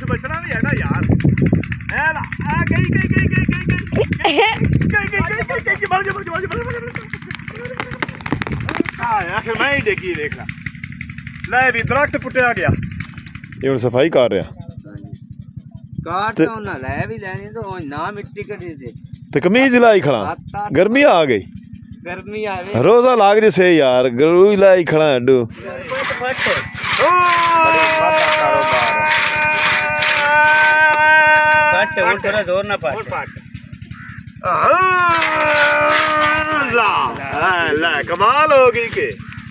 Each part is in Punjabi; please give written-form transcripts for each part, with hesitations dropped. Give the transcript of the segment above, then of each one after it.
बचना भी है ना यार आखिर मैं ही डेगी देख ला ले भी दरख्त पुटिया गया ये हुण सफाई कर रहा काट तो ना ले भी लेनी तो ना मिट्टी कटी दे ते कमीज लाई खड़ा गर्मी आ गई गर्मी आवे रोजा लाग रही से यार गलू लाई खड़ा अड्डू थोड़ा जोर ना पाट ला कमाल हो गई के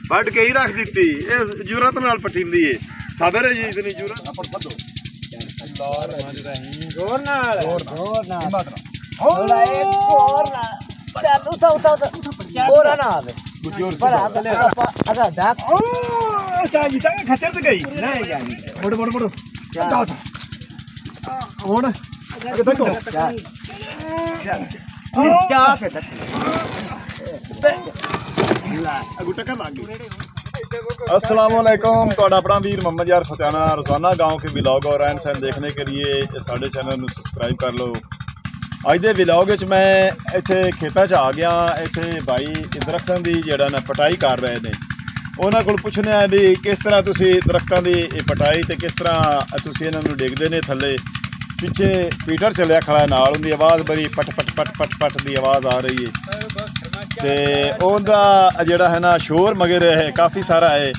फट के ही रख दी जरूरत नाल पठींदी है साबरे जी इतनी जरूरत अपन फदो जोर नाल थोड़ा एक जोर ना चल उठा और ना आवे पर अगर दाप चाची तक खच्चर ते गई नहीं जानी मोड़ ਹੁਣ ਅੱਗੇ ਦੇਖੋ ਚਾਹ ਕੇ अस्सलाम वालेकुम ਤੁਹਾਡਾ ਆਪਣਾ ਵੀਰ ਮੁਹੰਮਦ यार फतेहाना रोजाना गांव के व्लॉग और रहन सहन देखने के लिए ਸਾਡੇ ਚੈਨਲ ਨੂੰ ਸਬਸਕ੍ਰਾਈਬ ਕਰ ਲਓ ਅੱਜ ਦੇ ਵਲੌਗ ਵਿੱਚ ਮੈਂ ਇੱਥੇ ਖੇਤਾਂ 'ਚ ਆ ਗਿਆ ਇੱਥੇ ਭਾਈ ਦਰਖਤਾਂ ਦੀ ਜਿਹੜਾ ਨਾ ਪਟਾਈ ਕਰ ਰਹੇ ਨੇ ਉਹਨਾਂ ਕੋਲ ਪੁੱਛਣਾ ਹੈ ਵੀ ਕਿਸ ਤਰ੍ਹਾਂ ਤੁਸੀਂ ਦਰਖਤਾਂ ਦੀ ਪਟਾਈ ਤੇ ਕਿਸ ਤਰ੍ਹਾਂ ਤੁਸੀਂ ਇਹਨਾਂ ਨੂੰ ਡਿੱਗਦੇ ਨੇ ਥੱਲੇ ਪਿੱਛੇ ਪੀਟਰ ਚੱਲਿਆ ਖੜਾ ਨਾਲ ਉਹਦੀ ਆਵਾਜ਼ ਬੜੀ ਪਟ ਪਟ ਦੀ ਆਵਾਜ਼ ਆ ਰਹੀ ਹੈ ਤੇ ਉਹਦਾ ਜਿਹੜਾ ਹੈ ਨਾ ਸ਼ੋਰ ਮਗਰ ਹੈ ਕਾਫੀ ਸਾਰਾ ਹੈ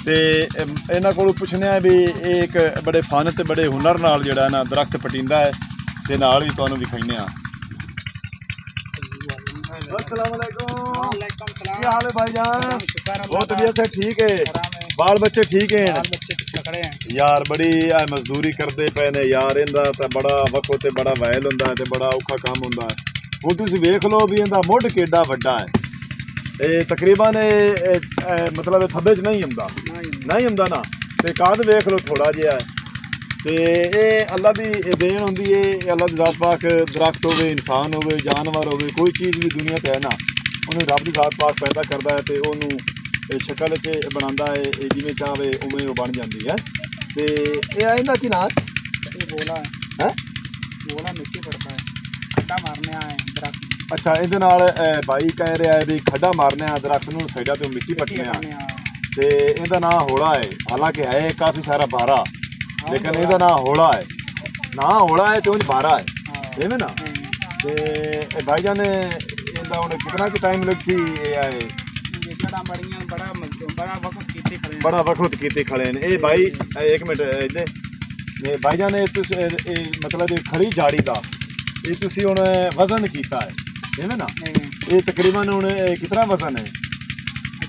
ਤੇ ਇਹਨਾਂ ਕੋਲ ਪੁੱਛਣਾ ਹੈ ਵੀ ਇਹ ਇੱਕ ਬੜੇ ਫਨ ਤੇ ਬੜੇ ਹੁਨਰ ਨਾਲ ਜਿਹੜਾ ਨਾ ਦਰਖਤ ਪਟੀਂਦਾ ਹੈ ਤੇ ਨਾਲ ਹੀ ਤੁਹਾਨੂੰ ਵਿਖਾਈਨੇ ਆ अस्सलाम वालेकुम वालेकुम सलाम क्या हाल है भाईजान बहुत तबीयत से ठीक है बाल बच्चे ठीक हैं यार बड़ी मजदूरी करते पे ने यार इनका तो बड़ा वक्त ते बड़ा वैल हुंदा है ते बड़ा औखा काम हुंदा है हुण तुसीं वेख लो भी इनका मुੱਢ केडा वड्डा है ये तकरीबन मतलब थब्बे च नहीं हुंदा ना ते कद वेख लो थोड़ा जिहा है ਤੇ ਇਹ ਅੱਲਾ ਦੀ ਦੇਣ ਹੁੰਦੀ ਏ ਇਹ ਅੱਲਾ ਦੀ ਜ਼ਾਤ ਪਾਕ ਦਰਖਤ ਹੋਵੇ ਇਨਸਾਨ ਹੋਵੇ ਜਾਨਵਰ ਹੋਵੇ ਕੋਈ ਚੀਜ਼ ਵੀ ਦੁਨੀਆ 'ਤੇ ਹੈ ਨਾ ਉਹਨੂੰ ਰੱਬ ਦੀ ਜ਼ਾਤ ਪਾਕ ਪੈਦਾ ਕਰਦਾ ਹੈ ਤੇ ਉਹਨੂੰ ਸ਼ਕਲ 'ਚ ਬਣਾਉਂਦਾ ਹੈ ਇਹ ਜਿਵੇਂ ਚਾਹਵੇ ਉਵੇਂ ਉਹ ਬਣ ਜਾਂਦੀ ਹੈ ਤੇ ਇਹ ਇਹਦਾ ਕੀ ਨਾਮ ਇਹ ਬੋਲਾ ਹੈ ਬੋਲਾ ਮਿੱਟੀ ਪੜਦਾ ਹੈ ਖੱਡਾ ਮਾਰਨੇ ਆ ਦਰਖਤ ਅੱਛਾ ਇਹਦੇ ਨਾਲ ਭਾਈ ਕਹਿ ਰਿਹਾ ਹੈ ਵੀ ਖੱਡਾ ਮਾਰਨੇ ਆ ਦਰਖਤ ਨੂੰ ਸਾਈਡਾਂ ਤੋਂ ਮਿੱਟੀ ਪੱਟਨੇ ਆ ਤੇ ਇਹਦਾ ਨਾਮ ਹੋਲਾ ਹੈ ਹਾਲਾਂਕਿ ਹੈ ਕਾਫੀ ਸਾਰਾ ਭਾਰਾ लेकिन ਇਹਦਾ ਨਾਂ ਹੋਲਾ ਹੈ ਤੇ ਉਹ ਬਾਰਾ ਹੈ ਐਵੇਂ ਨਾ ਤੇ ਭਾਈਜਾਨ ਨੇ ਇਹਦਾ ਹੁਣ ਕਿੰਨਾ ਕੁ ਟਾਈਮ ਲੱਗ ਸੀ ਇਹ ਆਏ ਬੜਾ ਵਕਤ ਕੀਤੇ ਖੜੇ ਨੇ ਇਹ ਭਾਈ ਇੱਕ ਮਿੰਟ ਇਹਦੇ ਭਾਈਜਾਨ ਨੇ ਤੁਸੀਂ ਮਤਲਬ ਇਹ ਖੜੀ ਝਾੜੀ ਦਾ ਇਹ ਤੁਸੀਂ ਹੁਣ ਵਜ਼ਨ ਕੀਤਾ ਹੈ ਐਵੇਂ ਨਾ ਇਹ ਤਕਰੀਬਨ ਹੁਣ ਕਿੰਨਾ ਵਜ਼ਨ ਹੈ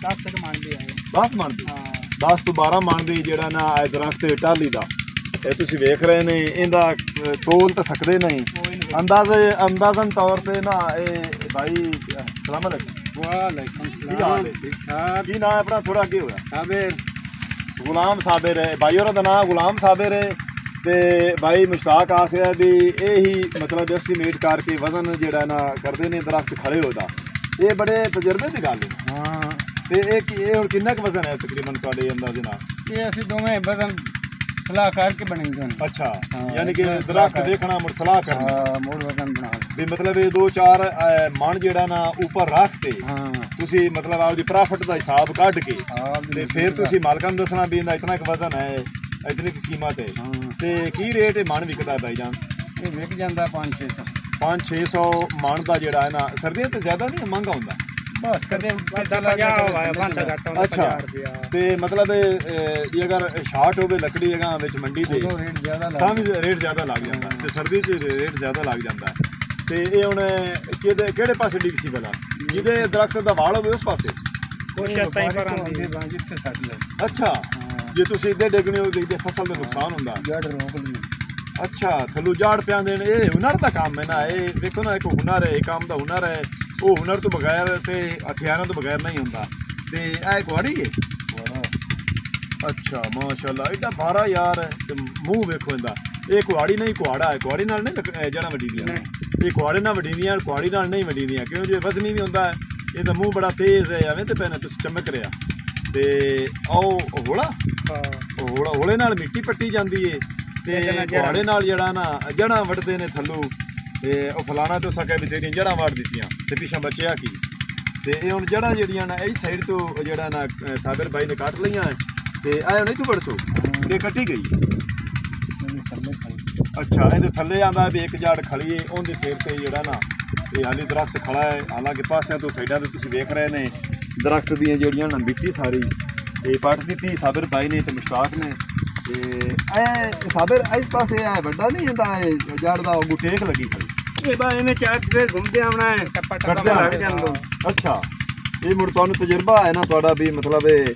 10 ਮਣ ਦੀ ਹੈ 10 ਮਣ ਦੀ 10 ਤੋਂ 12 ਮਣ ਦੀ ਜਿਹੜਾ ਨਾ ਇਹ ਦਰਖਤ ਟਾਹਲੀ ਦਾ ਇਹ ਤੁਸੀਂ ਵੇਖ ਰਹੇ ਨੇ ਇਹਦਾ ਤੋਲ ਤਾਂ ਸਕਦੇ ਨਹੀਂ ਅੰਦਾਜ਼ਨ ਤੌਰ ਤੇ ਨਾ ਇਹ ਭਾਈ ਸਲਾਮ ਅਲੈਕੁਮ ਵਾਲੇਕੁਮ ਸਲਾਮ ਕੀ ਨਾਮ ਹੈ ਆਪਣਾ ਥੋੜਾ ਅੱਗੇ ਹੋਇਆ ਸਾਬਿਰ ਗੁਲਾਮ ਸਾਬਿਰ ਹੈ ਭਾਈ ਉਹਦਾ ਨਾਮ ਗੁਲਾਮ ਸਾਬਿਰ ਹੈ ਤੇ ਭਾਈ ਮੁਸ਼ਤਾਕ ਆਖਿਆ ਵੀ ਇਹ ਹੀ ਮਤਲਬ ਐਸਟੀਮੇਟ ਕਰਕੇ ਵਜ਼ਨ ਜਿਹੜਾ ਨਾ ਕਰਦੇ ਨੇ ਦਰਖਤ ਖੜੇ ਹੋਦਾ ਇਹ ਬੜੇ ਤਜਰਬੇ ਦੀ ਗੱਲ ਹੈ ਹਾਂ ਤੇ ਇਹ ਹੁਣ ਕਿੰਨਾ ਕੁ ਵਜ਼ਨ ਹੈ ਤਕਰੀਬਨ ਤੁਹਾਡੇ ਅੰਦਾਜ਼ੇ ਨਾਲ ਇਹ ਅਸੀਂ ਦੋਵੇਂ ਵਜ਼ਨ सलाह करके बनेंगे अच्छा यानी कि दरख्त देखना मुड़ सलाह करना मोड़ वजन बना भी मतलब ये 2-4 मन जेड़ा ना ऊपर रख के तुसी मतलब आपदी प्रॉफिट दा हिसाब कढ के ते फिर तुसी मालकां नूं दसना भी इतना एक वजन है इतनी की कीमत है ते की रेट है मन विकदा है भाईजान ये विक जांदा 500-600 मन दा जेड़ा है ना सर्दियां ते ज्यादा नहीं महंगा हुंदा बस कदे अच्छा ते मतलब ये अगर शार्ट होवे लकड़ी जगह विच मंडी दे रेट ज्यादा तां भी रेट ज्यादा लग जांदा ते सर्दी च रेट ज्यादा लग जांदा ते ये हुण किहड़े पासे डिग सी भला जिहदे दरख्त दा वाल होवे उस पासे अच्छा जे तुसीं इधर डिगने हो ते फसल दा नुकसान हुंदा अच्छा थल्लू जाड़ पिया देने ये हुनर दा काम है ना ये देखो ना एक हुनर है काम दा हुनर है वो हुनर तो बगैर ते हथियारों तो बगैर नहीं होंदा ते ए कुआड़ी है अच्छा माशाल्लाह एडा भारा यार मूँह वेखो इंदा ये कुआड़ी नहीं कुआड़ा है कुआड़ी नाल नहीं जड़ा वड्डी दियां ये कुआड़े नाल वड्डी दियां कुआड़ी नाल नहीं वड्डी दियां क्यों जो वजनी भी होंदा है ਇਹਦਾ ਮੂੰਹ ਬੜਾ ਤੇਜ਼ ਹੈ ਐਵੇਂ ਤੇ ਪੈਨੇ ਤੁਸੀਂ ਚਮਕ ਰਿਹਾ ਤੇ ਉਹ ਹੋਲਾ ਹੋਲੇ ਨਾਲ ਮਿੱਟੀ ਪੱਟੀ ਜਾਂਦੀ ਏ ਤੇ ਕੁਹਾੜੇ ਨਾਲ ਜਿਹੜਾ ਨਾ ਜੜਾਂ ਵੱਢਦੇ ਨੇ ਥੱਲੋਂ ਤੇ ਉਹ ਫਲਾਣਾ ਤੋਂ ਸਕੇ ਵੀ ਤੇਰੀਆਂ ਜੜਾਂ ਵੱਢ ਦਿੱਤੀਆਂ ਤੇ ਪਿੱਛੇ ਬਚਿਆ ਕੀ ਤੇ ਇਹ ਹੁਣ ਜੜਾਂ ਜਿਹੜੀਆਂ ਨਾ ਇਹ ਸਾਈਡ ਤੋਂ ਜਿਹੜਾ ਨਾ ਸਾਬਰ ਭਾਈ ਨੇ ਕੱਟ ਲਈਆਂ ਤੇ ਆਏ ਨਹੀਂ ਤੂੰ ਵੜਸੋ ਇਹ ਕੱਟੀ ਗਈ ਅੱਛਾ ਇਹਦੇ ਥੱਲੇ ਆਂਦਾ ਵੀ ਇੱਕ ਜੜ ਖੜੀ ਏ ਉਹਦੇ ਸਿਰ ਤੇ ਜਿਹੜਾ ਨਾ ਇਹ ਹਾਲੀ ਦਰਖਤ ਖੜਾ ਹੈ ਹਾਲਾਂਕਿ ਪਾਸਿਆਂ ਤੋਂ ਸਾਈਡਾਂ ਤੇ ਤੁਸੀਂ ਵੇਖ ਰਹੇ ਨੇ ਦਰਖਤ ਦੀਆਂ ਜਿਹੜੀਆਂ ਨਾ ਮਿੱਟੀ ਸਾਰੀ ਇਹ ਪੱਟ ਦਿੱਤੀ ਸਾਬਰ ਭਾਈ ਨੇ ਤੇ ਮੁਸ਼ਤਾਕ ਨੇ ਤੇ ਇਹ ਸਾਬਰ ਇਸ ਪਾਸੇ ਆ ਵੱਡਾ ਨਹੀਂ ਹੁੰਦਾ ਇਹ ਜੜ ਦਾ ਉਹ ਟੇਕ ਲੱਗੀ ਖੜੀ ਇਹ ਬਾ ਇਹਨੇ ਚਾਰ ਫੇਰ ਘੁੰਮਦੇ ਆਉਣਾ ਹੈ ਟੱਪਾ ਟੱਪਾ ਲੱਗ ਜਾਂਦਾ ਅੱਛਾ ਇਹ ਮੁੜ ਤੁਹਾਨੂੰ ਤਜਰਬਾ ਹੈ ਨਾ ਤੁਹਾਡਾ ਵੀ ਮਤਲਬ ਇਹ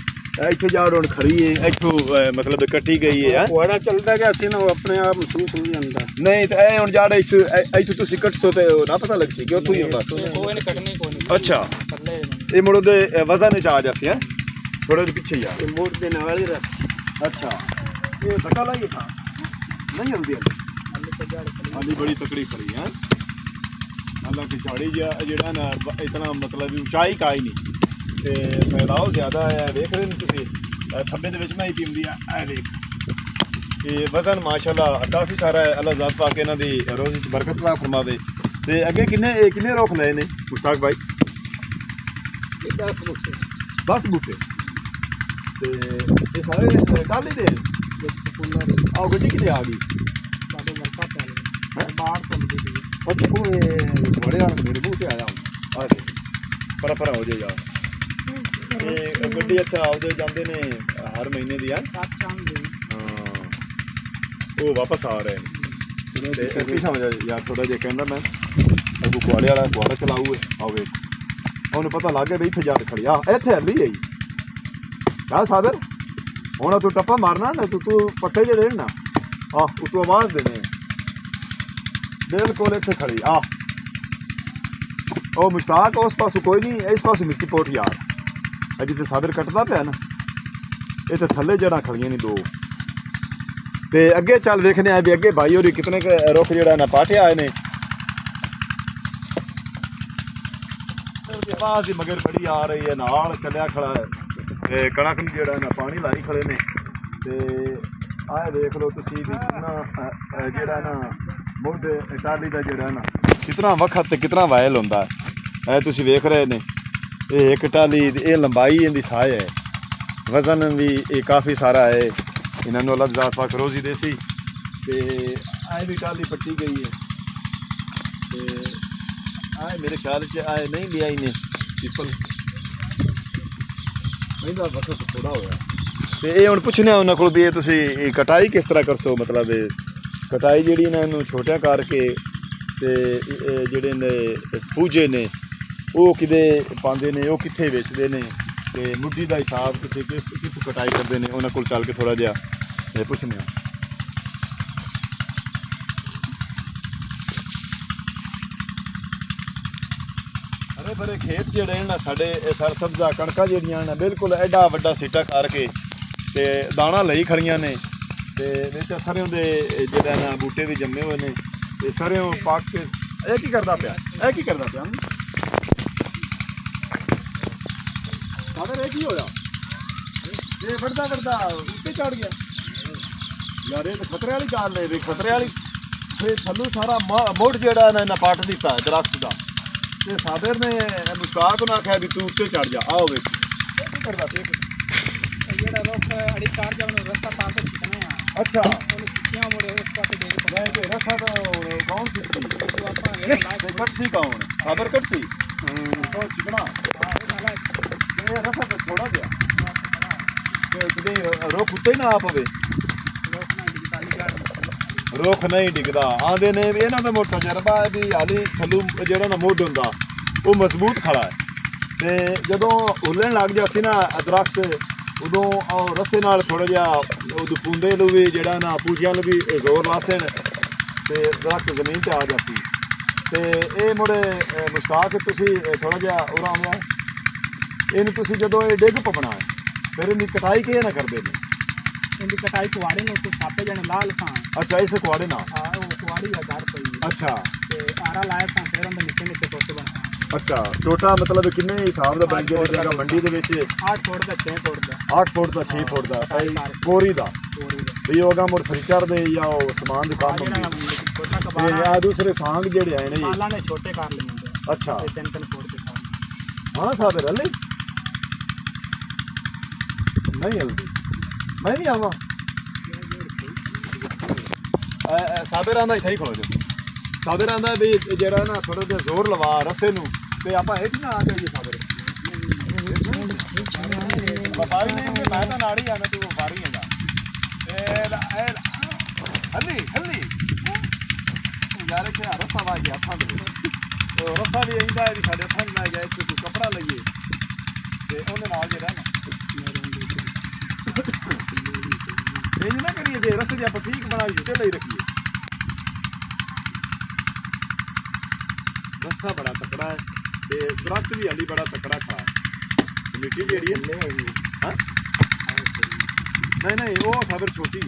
ਇੱਥੇ ਜੜ ਹੁਣ ਖੜੀ ਏ ਇੱਥੋਂ ਮਤਲਬ ਕੱਟੀ ਗਈ ਹੈ ਕੁਹਾੜਾ ਚੱਲਦਾ ਗਿਆ ਸੀ ਨਾ ਉਹ ਆਪਣੇ ਆਪ ਮਹਿਸੂਸ ਹੋ ਜਾਂਦਾ ਨਹੀਂ ਤੇ ਇਹ ਹੁਣ ਜੜ ਇਸ ਇੱਥੋਂ ਤੁਸੀਂ ਕੱਟਸੋ ਤੇ ਨਾ ਪਤਾ ਲੱਗ ਸੀ ਕਿ ਉੱਥੋਂ ਹੀ ਹੁੰਦਾ ਕੋਈ ਨਹੀਂ ਕੱਟਣੀ ਕੋਈ ਨਹੀਂ ਅੱਛਾ ਇਹ ਮੁੜ ਉਹਦੇ ਵਜ਼ਨ ਵਿੱਚ ਆ ਜਾਸੀ ਹੈ ਥੋੜੇ ਜਿਹੇ ਪਿੱਛੇ ਜਾ ਇਹ ਮੋੜ ਦੇ ਨਾਲ ਹੀ ਰਸ ਅੱਛਾ ਇਹ ਧੱਕਾ ਲਾਈਏ ਤਾਂ ਨਹੀਂ ਹਲਦੀ ਹਾਲੀ ਬੜੀ ਤਕੜੀ ਖੜੀ ਹੈ ਹਾਲਾਂਕਿ ਝਾੜੀ ਜਿਹੜਾ ਨਾ ਇਤਨਾ ਮਤਲਬ ਉਚਾਈ ਕਾਈ ਨਹੀਂ ਤੇ ਫੈਲਾਓ ਜ਼ਿਆਦਾ ਹੈ ਵੇਖ ਰਹੇ ਨੇ ਤੁਸੀਂ ਥੱਬੇ ਦੇ ਵਿੱਚ ਨਾ ਹੀ ਪੀਂਦੀ ਆ ਇਹ ਵੇਖ ਇਹ ਵਜ਼ਨ ਮਾਸ਼ਾਅੱਲਾ ਕਾਫੀ ਸਾਰਾ ਹੈ ਅੱਲਾਹ ਜ਼ਾਤ ਪਾਕ ਇਹਨਾਂ ਦੀ ਰੋਜ਼ੀ 'ਚ ਬਰਕਤ ਅਤਾ ਫਰਮਾਵੇ ਤੇ ਅੱਗੇ ਕਿੰਨੇ ਰੁੱਖ ਲਏ ਨੇ ਮੁਸ਼ਤਾਕ ਭਾਈ ਇਹ 10 ਬੂਟੇ 10 ਬੂਟੇ ਤੇ ਇਹ ਸਾਰੇ ਟਾਲੀ ਦੇ ਆਹ ਗੱਡੀ ਕਿਤੇ ਆ ਗਈ ਸਾਡੇ ਵਰਕਾ ਪੈ ਬਾਹਰ ਤੋਂ ਦੀ ਅੱਛਾ ਉਹ ਬੜੇ ਆਣ ਮੇਰੇ ਮੂੰਹ ਤੇ ਆਇਆ ਆ ਦੇ ਪਰ ਹੋ ਜੇ ਯਾਰ ਇਹ ਗੱਡੀ ਅੱਛਾ ਆਉਦੇ ਜਾਂਦੇ ਨੇ ਹਰ ਮਹੀਨੇ ਦੀ ਆ 7 ਸ਼ਾਮ ਦੀ ਹਾਂ ਉਹ ਵਾਪਸ ਆ ਰਹੇ ਨੇ ਤੇ ਪਿੱਛਾ ਹੋ ਜਾ ਯਾਰ ਥੋੜਾ ਜਿਹਾ ਕਹਿੰਦਾ ਮੈਂ ਉਹ ਕੁਆੜੇ ਵਾਲਾ ਕੁਆੜਾ ਚਲਾਊ ਆਵੇ ਉਹਨੂੰ ਪਤਾ ਲੱਗ ਗਿਆ ਵੀ ਇੱਥੇ ਜੱਟ ਖੜੀ ਆ ਇੱਥੇ ਹੱਲੀ ਆਈ ਕਾ ਸਾਦਰ ਹੁਣ ਤੂੰ ਟੱਪਾ ਮਾਰਨਾ ਨਾ ਤੂੰ ਪੱਤੇ ਜਿਹੜੇ ਨਾ ਆ ਤੂੰ ਆਵਾਜ਼ ਦੇਣੇ ਬਿਲਕੁਲ ਇੱਥੇ ਖੜੀ ਆ ਉਹ ਮੁਸ਼ਤਾਕ ਉਸ ਪਾਸੋਂ ਕੋਈ ਨਹੀਂ ਇਸ ਪਾਸੋਂ ਮਿੱਟੀ ਪੋਟ ਯਾਰ ਅਜੀ ਤੇ ਸਾਦਰ ਕੱਟਦਾ ਪਿਆ ਨਾ ਇਹ ਤੇ ਥੱਲੇ ਜੜਾਂ ਖੜੀਆਂ ਨੇ ਦੋ ਤੇ ਅੱਗੇ ਚੱਲ ਵੇਖਦੇ ਆ ਵੀ ਅੱਗੇ ਭਾਈ ਹੋਰੀ ਕਿਤਨੇ ਰੁੱਖ ਜਿਹੜਾ ਨਾ ਪਾਟਿਆ ਆਏ ਨੇ ਉਹਦੇ ਬਾਅਦ ਹੀ ਮਗਰ ਬੜੀ ਆ ਰਹੀ ਹੈ ਨਾਲ ਚੱਲਿਆ ਖੜਾ ਹੈ ਤੇ ਕਣਕ ਨੂੰ ਜਿਹੜਾ ਨਾ ਪਾਣੀ ਲਾਈ ਖੜੇ ਨੇ ਤੇ ਆਹ ਦੇਖ ਲਓ ਤੁਸੀਂ ਵੀ ਕਿੰਨਾ ਜਿਹੜਾ ਨਾ ਮੁੱਢ ਟਾਲੀ ਦਾ ਜਿਹੜਾ ਨਾ ਕਿਤਨਾ ਵਖਤ ਤੇ ਕਿਤਨਾ ਵਾਇਲ ਹੁੰਦਾ ਇਹ ਤੁਸੀਂ ਵੇਖ ਰਹੇ ਨੇ ਇਹ ਇੱਕ ਟਾਲੀ ਇਹ ਲੰਬਾਈ ਇਹਦੀ ਸਾਹ ਹੈ ਵਜ਼ਨ ਵੀ ਇਹ ਕਾਫੀ ਸਾਰਾ ਹੈ ਇਹਨਾਂ ਨੂੰ ਅੱਲਾਹ ਜ਼ਾਤ ਪਾਕ ਰੋਜ਼ੀ ਦੇ ਸੀ ਤੇ ਆਏ ਵੀ ਟਾਲੀ ਪੱਟੀ ਗਈ ਹੈ ਤੇ ਆਏ ਮੇਰੇ ਖਿਆਲ 'ਚ ਆਏ ਨਹੀਂ ਲਿਆ ਇਹਨੇ ਪੀਪਲ ਇਹਦਾ ਵਕਤ ਥੋੜਾ ਹੋਇਆ ਤੇ ਇਹ ਹੁਣ ਪੁੱਛਣਾ ਉਹਨਾਂ ਕੋਲ ਵੀ ਇਹ ਤੁਸੀਂ ਕਟਾਈ ਕਿਸ ਤਰ੍ਹਾਂ ਕਰਸੋ ਮਤਲਬ ਇਹ ਕਟਾਈ ਜਿਹੜੀ ਇਹਨਾਂ ਨੂੰ ਛੋਟਿਆਂ ਕਰਕੇ ਤੇ ਜਿਹੜੇ ਨੇ ਪੂਜੇ ਨੇ ਉਹ ਕਿਤੇ ਪਾਉਂਦੇ ਨੇ ਉਹ ਕਿੱਥੇ ਵੇਚਦੇ ਨੇ ਤੇ ਮੁੱਢੀ ਦਾ ਹਿਸਾਬ ਕਿਸੇ ਕਿੱਥੋਂ ਕਟਾਈ ਕਰਦੇ ਨੇ ਉਹਨਾਂ ਕੋਲ ਚੱਲ ਕੇ ਥੋੜਾ ਜਿਹਾ ਪੁੱਛਦੇ ਹਾਂ ਹਰੇ ਭਰੇ ਖੇਤ ਜਿਹੜੇ ਨੇ ਨਾ ਸਾਡੇ ਸਰ ਸਬਜ਼ਾ ਕਣਕਾਂ ਜਿਹੜੀਆਂ ਨੇ ਬਿਲਕੁਲ ਐਡਾ ਵੱਡਾ ਸੀਟਾ ਕਰਕੇ ਤੇ ਦਾਣਾ ਲਈ ਖੜੀਆਂ ਨੇ ਤੇ ਵਿੱਚ ਸਰੋਂ ਦੇ ਜਿਹੜਾ ਨਾ ਬੂਟੇ ਵੀ ਜੰਮੇ ਹੋਏ ਨੇ ਤੇ ਸਰੋਂ ਪੱਕ ਕੇ ਇਹ ਕੀ ਕਰਦਾ ਪਿਆ ਸਾਦਰ ਇਹ ਕੀ ਹੋਇਆ ਇਹ ਵੱਡਾ ਉੱਤੇ ਚੜ ਗਿਆ ਯਾਰ ਇਹ ਤਾਂ ਖਤਰੇ ਵਾਲੀ ਗੱਲ ਹੈ ਖਤਰੇ ਵਾਲੀ ਤੇ ਥੱਲੋਂ ਸਾਰਾ ਮੋੜ ਜਿਹੜਾ ਨਾ ਪੱਟ ਦਿੱਤਾ ਦਰਖਤ ਦਾ ਤੇ ਸਾਦਰ ਨੇ ਮੁਸ਼ਤਾਕ ਨੂੰ ਆਖਿਆ ਵੀ ਤੂੰ ਉੱਤੇ ਚੜ ਜਾ ਆਓ ਵੇਖ ਕੀ ਕਰਦਾ ਪਿਆ ਜਿਹੜਾ ਰੁੱਖ ਅੜੀ ਕਾਰ ਜਾਣ ਨੂੰ ਰਸਤਾ ਪਾਰ ਤੇ ਕਿਤਨੇ ਆ ਅੱਛਾ ਉਹਨੇ ਕਿੱਥਿਆਂ ਮੋੜੇ ਉਸ ਪਾਸੇ ਦੇ ਮੈਂ ਤੇ ਰਸਾ ਤਾਂ ਕੌਣ ਸੀ ਤੂੰ ਆਪਾਂ ਇਹ ਕੱਟ ਸੀ ਕੌਣ ਸਾਦਰ ਕੱਟ ਸੀ ਕੌਣ ਚਿਕਣਾ ਇਹ ਰਸਾ ਤਾਂ ਥੋੜਾ ਜਿਹਾ ਤੇ ਕਿਤੇ ਰੁੱਖ ਉੱਤੇ ਨਾ ਆ ਪਵੇ ਰੁੱਖ ਨਹੀਂ ਡਿੱਗਦਾ ਆਂਦੇ ਨੇ ਵੀ ਇਹਨਾਂ ਦਾ ਮੋਟਾ ਤਜਰਬਾ ਹੈ ਵੀ ਹਾਲੀ ਥੱਲੋਂ ਜਿਹੜਾ ਨਾ ਮੁੱਢ ਹੁੰਦਾ ਉਹ ਮਜ਼ਬੂਤ ਖੜਾ ਹੈ ਤੇ ਜਦੋਂ ਹੁੱਲਣ ਲੱਗ ਜਾ ਸੀ ਨਾ ਦਰਖਤ ਉਦੋਂ ਉਹ ਰਸੇ ਨਾਲ ਥੋੜਾ ਜਿਹਾ ਉਦੋਂ ਪੁੰਦੇ ਨੂੰ ਵੀ ਜਿਹੜਾ ਨਾ ਪੂਜਿਆਂ ਨੂੰ ਵੀ ਜ਼ੋਰ ਲਾਸਣ ਤੇ ਦਰਖਤ ਜ਼ਮੀਨ 'ਤੇ ਆ ਜਾਂਦੀ ਤੇ ਇਹ ਮੁੜੇ ਮੁਸ਼ਤਾਕ ਤੁਸੀਂ ਥੋੜਾ ਜਿਹਾ ਉਰਾ ਆਉਂਦਾ ਇਹਨੂੰ ਤੁਸੀਂ ਜਦੋਂ ਇਹ ਡਿੱਗ ਪਵਣਾ ਹੈ ਫਿਰ ਇਹਦੀ ਕਟਾਈ ਕਿਹਨੇ ਨਾ ਕਰਦੇ ਨੇ ਇਹਦੀ ਕਟਾਈ ਕੁਆੜੇ ਨੂੰ ਛਾਪੇ ਜਣੇ ਲਾਲ ਸਾਂ ਅੱਛਾ ਇਸ ਕੁਆੜੇ ਨਾਲ ਉਹ ਕੁਆੜੀ ਆ ਘਰ ਪਈ ਅੱਛਾ ਤੇ ਆਰਾ ਲਾਇਆ ਸਾਂ ਫਿਰ ਉਹਦੇ ਨਿੱਕੇ ਨਿੱਕੇ ਟੋਟੇ ਬਣਾ ਅੱਛਾ ਛੋਟਾ ਮਤਲਬ ਕਿੰਨੇ ਹਿਸਾਬ ਦਾ ਬਣ ਗਿਆ ਜਗ੍ਹਾ ਮੰਡੀ ਦੇ ਵਿੱਚ 8 ਫੁੱਟ ਦਾ 6 ਫੁੱਟ ਦਾ 8 ਫੁੱਟ ਦਾ 6 ਫੁੱਟ ਦਾ ਕੋਰੀ ਦਾ ਵੀ ਉਹ ਅਗਾ ਮੁੜ ਫਰਨੀਚਰ ਦੇ ਜਾਂ ਉਹ ਸਮਾਨ ਦੇ ਕੰਮ ਹੁੰਦੇ ਛੋਟਾ ਤੇ ਕਬਾੜਾ ਆ ਦੂਸਰੇ ਸਾਂਗ ਜਿਹੜੇ ਆਏ ਨੇ ਜੀ ਮਾਲਾਂ ਨੇ ਛੋਟੇ ਕਰ ਲਏ ਹੁੰਦੇ ਅੱਛਾ ਇਹ 3-3 ਫੁੱਟ ਦੇ ਸਾਹ ਹਾਂ ਸਾਬਰ ਹਲੇ ਨਹੀਂ ਹਲਦੀ ਮੈਂ ਨਹੀਂ ਆਵਾਂ ਸਾਬਰ ਆਂਦਾ ਇੱਥੇ ਹੀ ਖੜੋ ਜੀ ਸਾਬਰ ਆਂਦਾ ਵੀ ਜਿਹੜਾ ਨਾ ਥੋੜਾ ਜਿਹਾ ਜ਼ੋਰ ਲਵਾ ਰਸੇ ਨੂੰ ਤੇ ਆਪਾਂ ਹੇਠ ਨਾ ਆ ਜਾਈਏ ਸਾਬਰ ਵਪਾਰੀ ਨਹੀਂ ਕਿ ਮੈਂ ਤਾਂ ਨਾੜੀ ਆਣਾ ਤੂੰ ਵਪਾਰੀ ਹੈਗਾ ਹੱਲੀ ਹੱਲੀ ਯਾਰ ਕਿ ਰਸਾ ਵਾ ਗਿਆ ਥਾਂ ਦੇ ਉਹ ਰਸਾ ਵੀ ਆਂਦਾ ਹੈ ਸਾਡੇ ਥਾਂ ਨਾ ਜਾਏ ਕੋਈ ਕਪੜਾ ਲਈਏ ਤੇ ਉਹਦੇ ਨਾਲ ਜਿਹੜਾ ਨਾ ਇਹ ਨਾ ਕਰੀਏ ਜੇ ਰਸੇ ਜੇ ਆਪਾਂ ਠੀਕ ਬਣਾਈ ਤੇ ਲਈ ਰੱਖੀਏ ਰਸਾ ਬੜਾ ਤਕੜਾ ਹੈ ਤੇ ਦਰਖਤ ਵੀ ਹਾਲੀ ਬੜਾ ਤਕੜਾ ਖੜਾ ਹੈ ਮਿੱਟੀ ਜਿਹੜੀ ਹੈ ਹਾਂ ਨਹੀਂ ਉਹ ਸਾਬਰ ਛੋਟੀ ਹੈ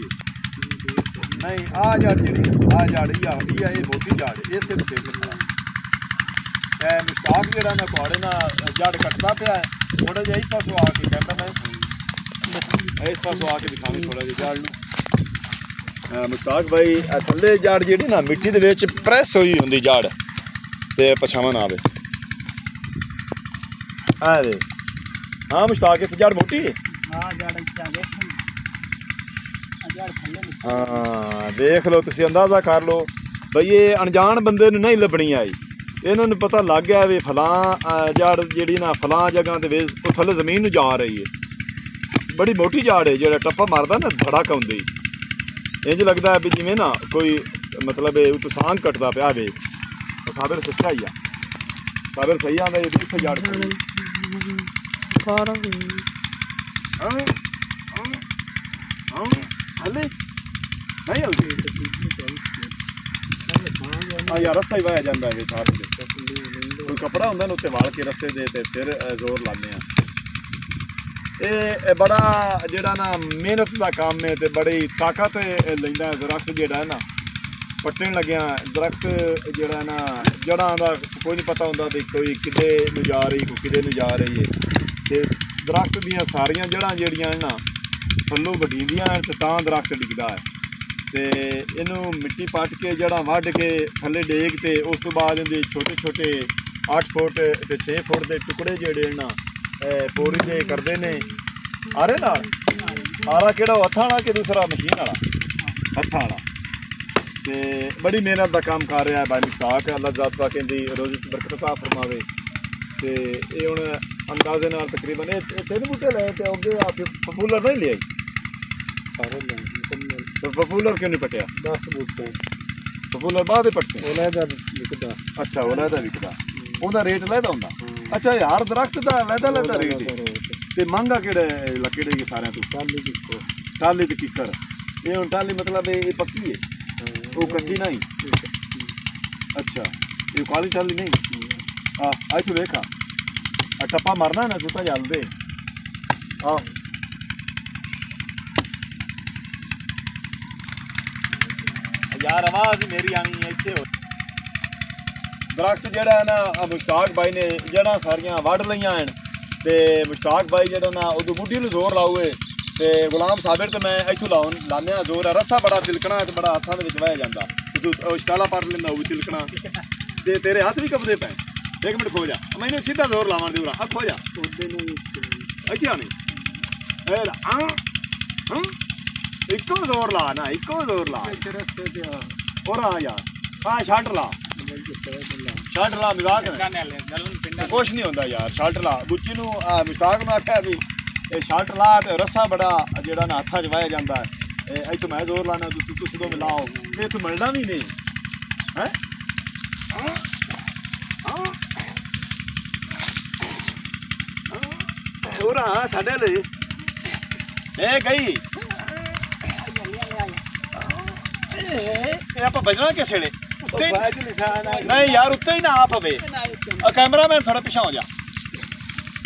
ਨਹੀਂ ਆ ਜੜ ਜਿਹੜੀ ਆ ਜੜੀ ਆ ਇਹ ਮੋਟੀ ਜੜ ਇਸੇ ਦੇ ਸਿਰ ਖੜਾ ਹੈ ਮੁਸ਼ਤਾਕ ਜਿਹੜਾ ਨਾ ਤੁਹਾਡੇ ਨਾਲ ਜੜ ਕੱਟਦਾ ਪਿਆ ਹੈ ਥੋੜਾ ਜਿਹਾ ਇਸ ਪਾਸੋਂ ਆ ਕੇ ਕੈਮਰਾਮੈਨ ਇਸ ਪਾਸੋਂ ਆ ਕੇ ਦਿਖਾਵੇਂ ਥੋੜਾ ਜਿਹਾ ਜੜ ਨੂੰ ਮੁਸ਼ਤਾਕ ਭਾਈ ਥੱਲੇ ਜੜ ਜਿਹੜੀ ਨਾ ਮਿੱਟੀ ਦੇ ਵਿੱਚ ਪ੍ਰੈਸ ਹੋਈ ਹੁੰਦੀ ਜੜ ਤੇ ਪਛਾਵਾਂ ਨਾ ਆਵੇ ਆ ਦੇ ਹਾਂ ਮੁਸ਼ਤਾਕ ਇਹ ਜੜ ਮੋਟੀ ਹੈ ਹਾਂ ਜੜ ਇੱਥੇ ਦੇਖ ਜੜ ਥੱਲੇ ਹਾਂ ਦੇਖ ਲਓ ਤੁਸੀਂ ਅੰਦਾਜ਼ਾ ਕਰ ਲਓ ਬਈ ਇਹ ਅਣਜਾਣ ਬੰਦੇ ਨੂੰ ਨਹੀਂ ਲੱਭਣੀ ਆਈ ਇਹਨਾਂ ਨੂੰ ਪਤਾ ਲੱਗ ਗਿਆ ਵੀ ਫਲਾਂ ਜੜ ਜਿਹੜੀ ਨਾ ਫਲਾਂ ਜਗ੍ਹਾ ਦੇ ਵਿੱਚ ਉਹ ਥੱਲੇ ਜ਼ਮੀਨ ਨੂੰ ਜਾ ਰਹੀ ਹੈ ਬੜੀ ਮੋਟੀ ਜੜ ਹੈ ਜਿਹੜਾ ਟੱਪਾ ਮਾਰਦਾ ਨਾ ਧੜਕ ਆਉਂਦੀ ਇੰਜ ਲੱਗਦਾ ਵੀ ਜਿਵੇਂ ਨਾ ਕੋਈ ਮਤਲਬ ਇਹ ਉਤਸਾਂਗ ਕੱਟਦਾ ਪਿਆ ਵੇ ਸਾਬਰ ਸੱਚਾ ਹੀ ਆ ਸਾਬਰ ਸਹੀ ਆਂਦਾ ਇਹ ਕਿੱਥੇ ਜੜ ਖੜੀ ਹਲੇ ਨਹੀਂ ਹਲਦੀ ਆ ਯਾਰ ਰਸਾ ਹੀ ਵਾਇਆ ਜਾਂਦਾ ਹੈ ਸਾਥ ਦੇ ਕੋਈ ਕਪੜਾ ਹੁੰਦਾ ਨਾ ਉੱਤੇ ਵਾਲ ਕੇ ਰਸੇ ਦੇ ਤੇ ਫਿਰ ਜ਼ੋਰ ਲਾਉਂਦੇ ਆ ਇਹ ਬੜਾ ਜਿਹੜਾ ਨਾ ਮਿਹਨਤ ਦਾ ਕੰਮ ਹੈ ਤੇ ਬੜੀ ਤਾਕਤ ਲੈਂਦਾ ਦਰਖਤ ਜਿਹੜਾ ਹੈ ਨਾ ਪੱਟਣ ਲੱਗਿਆ ਦਰਖਤ ਜਿਹੜਾ ਨਾ ਜੜ੍ਹਾਂ ਦਾ ਕੋਈ ਨਹੀਂ ਪਤਾ ਹੁੰਦਾ ਵੀ ਕੋਈ ਕਿਤੇ ਨੂੰ ਜਾ ਰਹੀ ਕੋਈ ਕਿਤੇ ਨੂੰ ਜਾ ਰਹੀ ਹੈ ਤੇ ਦਰਖਤ ਦੀਆਂ ਸਾਰੀਆਂ ਜੜ੍ਹਾਂ ਜਿਹੜੀਆਂ ਨਾ ਥੱਲੋਂ ਵਡੀਂਦੀਆਂ ਤੇ ਤਾਂ ਦਰਖਤ ਡਿੱਗਦਾ ਹੈ ਤੇ ਇਹਨੂੰ ਮਿੱਟੀ ਪੱਟ ਕੇ ਜੜ੍ਹਾਂ ਵੱਢ ਕੇ ਥੱਲੇ ਡੇਗ ਤੇ ਉਸ ਤੋਂ ਬਾਅਦ ਇਹਦੇ ਛੋਟੇ ਛੋਟੇ 8 ਫੁੱਟ ਤੇ 6 ਫੁੱਟ ਦੇ ਟੁਕੜੇ ਜਿਹੜੇ ਨਾ ਪੋਰੀ ਦੇ ਕਰਦੇ ਨੇ ਆਰੇ ਨਾਲ ਆਰਾ ਕਿਹੜਾ ਹੱਥਾਂ ਵਾਲਾ ਕਿ ਦੂਸਰਾ ਮਸ਼ੀਨ ਵਾਲਾ ਹੱਥਾਂ ਵਾਲਾ ਤੇ ਬੜੀ ਮਿਹਨਤ ਦਾ ਕੰਮ ਕਰ ਰਿਹਾ ਬਾਈ ਮੁਸ਼ਤਾਕ ਅੱਲਾਹ ਜ਼ਾਤ ਕਹਿੰਦੀ ਰੋਜ਼ੀ ਚ ਬਰਕਤ ਅਤਾ ਫਰਮਾਵੇ ਤੇ ਇਹ ਹੁਣ ਅੰਦਾਜ਼ੇ ਨਾਲ ਤਕਰੀਬਨ ਇਹ 3 ਬੂਟੇ ਲਏ ਤੇ ਅੱਗੇ ਆ ਕੇ ਪਪੂਲਰ ਨਹੀਂ ਲਿਆਈ ਸਾਰੇ ਲੈ ਪਪੂਲਰ ਕਿਉਂ ਨਹੀਂ ਪਟਿਆ 10 ਬੂਟੇ ਪਪੂਲਰ ਬਾਅਦ ਦੇ ਪਟੇ ਉਹਦਾ ਦਾ ਵਿਕਦਾ ਅੱਛਾ ਉਹਦਾ ਦਾ ਵਿਕਦਾ ਉਹਦਾ ਰੇਟ ਲੈਦਾ ਹੁੰਦਾ ਅੱਛਾ ਯਾਰ ਦਰਖਤ ਦਾ ਲੈਦਾ ਰੇਟ ਤੇ ਮਹਿੰਗਾ ਕਿਹੜੇ ਲੱਕੜੇ ਸਾਰਿਆਂ ਤੋਂ ਟਾਲੀ ਤੇ ਕਿੱਕਰ ਇਹ ਹੁਣ ਟਾਲੀ ਮਤਲਬ ਇਹ ਪੱਕੀ ਹੈ ਉਹ ਕੱਚੀ ਨਹੀਂ ਅੱਛਾ ਇਹ ਕਾਲੀ ਟਾਲੀ ਨਹੀਂ ਆ ਤੂੰ ਵੇਖਾ ਆ ਟੱਪਾ ਮਾਰਨਾ ਨਾ ਜੁੱਤਾ ਜਲਦੇ ਆ ਯਾਰ ਆਵਾਜ਼ ਮੇਰੀ ਆਣੀ ਹੈ ਇੱਥੇ ਦਰਖਤ ਜਿਹੜਾ ਹੈ ਨਾ ਮੁਸ਼ਤਾਕ ਬਾਈ ਨੇ ਜੜ੍ਹਾਂ ਸਾਰੀਆਂ ਵੱਢ ਲਈਆਂ ਹਨ ਤੇ ਮੁਸ਼ਤਾਕ ਬਾਈ ਜਿਹੜਾ ਨਾ ਉਦੋਂ ਬੁੱਢੀ ਨੂੰ ਜ਼ੋਰ ਲਾਉਏ ਤੇ ਗੁਲਾਮ ਸਾਬਰ ਤੇ ਮੈਂ ਇੱਥੋਂ ਲਾਉਂਦੇ ਹਾਂ ਜ਼ੋਰ ਰਸਾ ਬੜਾ ਤਿਲਕਣਾ ਤੇ ਬੜਾ ਹੱਥਾਂ ਦੇ ਵਿੱਚ ਵਹਿ ਜਾਂਦਾ ਤੂੰ ਸ਼ਤਾਲਾ ਪੜ ਲੈਂਦਾ ਉਹ ਵੀ ਤਿਲਕਣਾ ਤੇ ਤੇਰੇ ਹੱਥ ਵੀ ਕੰਬਦੇ ਪਏ 1 ਮਿੰਟ ਖੋ ਜਾ ਮੈਨੂੰ ਸਿੱਧਾ ਜ਼ੋਰ ਲਾਵਾਂ ਦੇ ਉਰਾ ਖੋ ਜਾ ਉਹਦੇ ਨੂੰ ਇੱਥੇ ਆਣੀ ਇੱਕੋ ਜ਼ੋਰ ਲਾ ਨਾ ਇੱਕੋ ਜ਼ੋਰ ਲਾ ਔਰ ਆ ਯਾਰ ਹਾਂ ਛੱਡ ਲਾ ਛੱਡ ਲਾ ਮਜ਼ਾਕ ਕੁਛ ਨਹੀਂ ਹੁੰਦਾ ਯਾਰ ਛੱਡ ਲਾ ਬੁੱਚੀ ਨੂੰ ਮੁਸ਼ਤਾਕ ਨੂੰ ਆਖਿਆ ਵੀ ਇਹ ਛੱਡ ਲਾ ਤੇ ਰੱਸਾ ਬੜਾ ਜਿਹੜਾ ਨਾ ਹੱਥਾਂ 'ਚ ਵਾਹਿਆ ਜਾਂਦਾ ਹੈ ਇੱਥੋਂ ਮੈਂ ਜ਼ੋਰ ਲਾਣਾ ਤੁਸੀਂ ਦੋ ਮਿਲਾਓ ਇਹ ਇੱਥੋਂ ਮਿਲਣਾ ਵੀ ਨਹੀਂ ਹੈ ਹੋਰ ਆ ਸਾਡੇ ਲਈ ਇਹ ਗਈ ਇਹ ਆਪਾਂ ਬਜਣਾ ਕਿਸੇ ਵੇਲੇ ਨਹੀਂ ਯਾਰ ਉੱਤੇ ਹੀ ਨਾ ਆ ਪਵੇ ਕੈਮਰਾਮੈਨ ਥੋੜਾ ਪਿਛਾ ਹੋ ਜਾ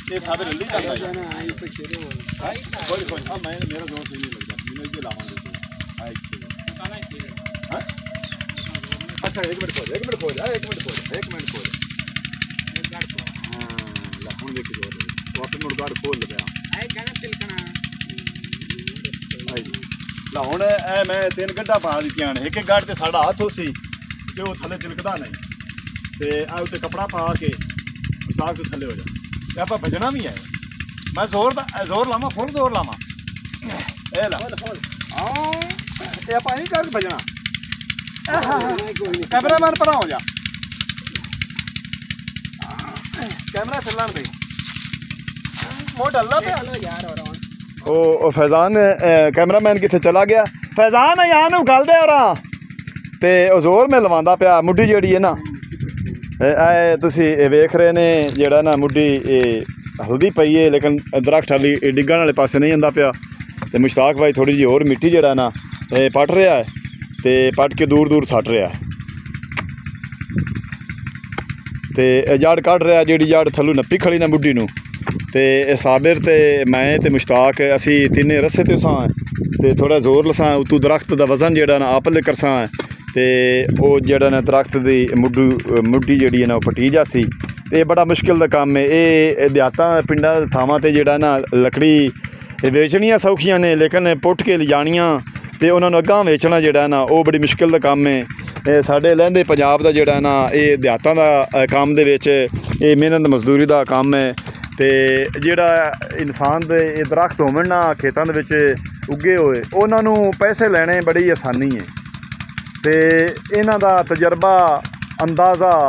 ਇਹ ਸਾਡੇ ਲੱਲੀ ਜਾਂਦਾ ਯਾਰ ਕੋਈ ਮੈਂ ਮੇਰਾ ਜ਼ੋਰ ਸਹੀ ਨਹੀਂ ਲੱਗਦਾ ਮੈਨੂੰ ਇੱਥੇ ਲਾਵਾਂਗੇ ਅੱਛਾ 1 ਮਿੰਟ ਖੋਲ 1 ਮਿੰਟ ਖੋਲ 1 ਮਿੰਟ ਖੋਲ 1 ਮਿੰਟ ਖੋਲ ਲੈ ਹੁਣ ਵੇਖ ਜੋ ਉਹ ਆਪਣੇ ਨੂੰ ਗਾੜ ਖੋਲ ਲਿਆ ਲਾ ਹੁਣ ਇਹ ਮੈਂ 3 ਗੱਡਾ ਪਾ ਦਿੱਤੀਆਂ ਨੇ ਇੱਕ ਗੱਡ ਤੇ ਸਾਡਾ ਹੱਥ ਹੋ ਸੀ ਤੇ ਉਹ ਥੱਲੇ ਚਿਲਕਦਾ ਨਹੀਂ ਤੇ ਆ ਉੱਤੇ ਕਪੜਾ ਪਾ ਕੇ ਉਤਾਰ ਕੇ ਥੱਲੇ ਹੋ ਜਾ ਤੇ ਆਪਾਂ ਭਜਣਾ ਵੀ ਹੈ ਮੈਂ ਜ਼ੋਰ ਲਾਵਾਂ ਫੁੱਲ ਜ਼ੋਰ ਲਾਵਾਂ ਇਹ ਲਾ ਇਹ ਆਪਾਂ ਨਹੀਂ ਕਰ ਭਜਣਾ ਕੈਮਰਾਮੈਨ ਪਰਾਂ ਹੋ ਜਾ ਕੈਮਰਾ ਚੱਲਣ ਦੇ ਮੋੜ ਅੱਲਾ ਪਿਆ ਉਹ ਫੈਜ਼ਾਨ ਕੈਮਰਾਮੈਨ ਕਿੱਥੇ ਚਲਾ ਗਿਆ ਫੈਜ਼ਾਨ ਯਾਰ ਨੂੰ ਗੱਲ ਦੇ ਔਰਾਂ ਤੇ ਉਹ ਜ਼ੋਰ ਮੈਂ ਲਵਾਉਂਦਾ ਪਿਆ ਮੁੱਢੀ ਜਿਹੜੀ ਹੈ ਨਾ ਇਹ ਤੁਸੀਂ ਵੇਖ ਰਹੇ ਨੇ ਜਿਹੜਾ ਨਾ ਮੁੱਢੀ ਇਹ ਹਲਦੀ ਪਈ ਹੈ ਲੇਕਿਨ ਦਰਖਤ ਵਾਲੀ ਡਿੱਗਣ ਵਾਲੇ ਪਾਸੇ ਨਹੀਂ ਜਾਂਦਾ ਪਿਆ ਤੇ ਮੁਸ਼ਤਾਕ ਭਾਈ ਥੋੜੀ ਜਿਹੀ ਹੋਰ ਮਿੱਟੀ ਜਿਹੜਾ ਨਾ ਇਹ ਪੱਟ ਰਿਹਾ ਹੈ ਤੇ ਪੱਟ ਕੇ ਦੂਰ ਦੂਰ ਸੱਟ ਰਿਹਾ ਤੇ ਇਹ ਜੜ ਕੱਢ ਰਿਹਾ ਜਿਹੜੀ ਜੜ ਥੱਲੋਂ ਨੱਪੀ ਖੜੀ ਨਾ ਮੁੱਢੀ ਨੂੰ ਤੇ ਇਹ ਸਾਬਿਰ ਤੇ ਮੈਂ ਤੇ ਮੁਸ਼ਤਾਕ ਅਸੀਂ ਤਿੰਨੇ ਰਸੇ ਤੇ ਸਾਂ ਤੇ ਥੋੜਾ ਜ਼ੋਰ ਲਸਾਂ ਉਤੋਂ ਦਰਖਤ ਦਾ ਵਜ਼ਨ ਜਿਹੜਾ ਨਾ ਆਪ ਲੈ ਕਰਸਾਂ ਤੇ ਉਹ ਜਿਹੜਾ ਨਾ ਦਰਖਤ ਦੀ ਮੁੱਢੀ ਜਿਹੜੀ ਹੈ ਨਾ ਉਹ ਪੱਟੀ ਜਾਸੀ ਤੇ ਬੜਾ ਮੁਸ਼ਕਿਲ ਦਾ ਕੰਮ ਹੈ ਇਹ ਦਿਹਾਤਾਂ ਪਿੰਡਾਂ ਥਾਵਾਂ ਤੇ ਜਿਹੜਾ ਨਾ ਲੱਕੜੀ ਵੇਚਣੀਆਂ ਸੌਖੀਆਂ ਨੇ ਲੇਕਿਨ ਪੁੱਟ ਕੇ ਲਿਜਾਣੀਆਂ ਤੇ ਉਹਨਾਂ ਨੂੰ ਅੱਗਾਂ ਵੇਚਣਾ ਜਿਹੜਾ ਨਾ ਉਹ ਬੜੀ ਮੁਸ਼ਕਿਲ ਦਾ ਕੰਮ ਹੈ ਇਹ ਸਾਡੇ ਲਹਿੰਦੇ ਪੰਜਾਬ ਦਾ ਜਿਹੜਾ ਨਾ ਇਹ ਦਿਹਾਤਾਂ ਦਾ ਕੰਮ ਦੇ ਵਿੱਚ ਇਹ ਮਿਹਨਤ ਮਜ਼ਦੂਰੀ ਦਾ ਕੰਮ ਹੈ ਤੇ ਜਿਹੜਾ ਇਨਸਾਨ ਦੇ ਇਹ ਦਰਖਤ ਹੋਵਣ ਨਾ ਖੇਤਾਂ ਦੇ ਵਿੱਚ ਉੱਗੇ ਹੋਏ ਉਹਨਾਂ ਨੂੰ ਪੈਸੇ ਲੈਣੇ ਬੜੀ ਆਸਾਨੀ ਹੈ ਤੇ ਇਹਨਾਂ ਦਾ ਤਜਰਬਾ ਅੰਦਾਜ਼ਾ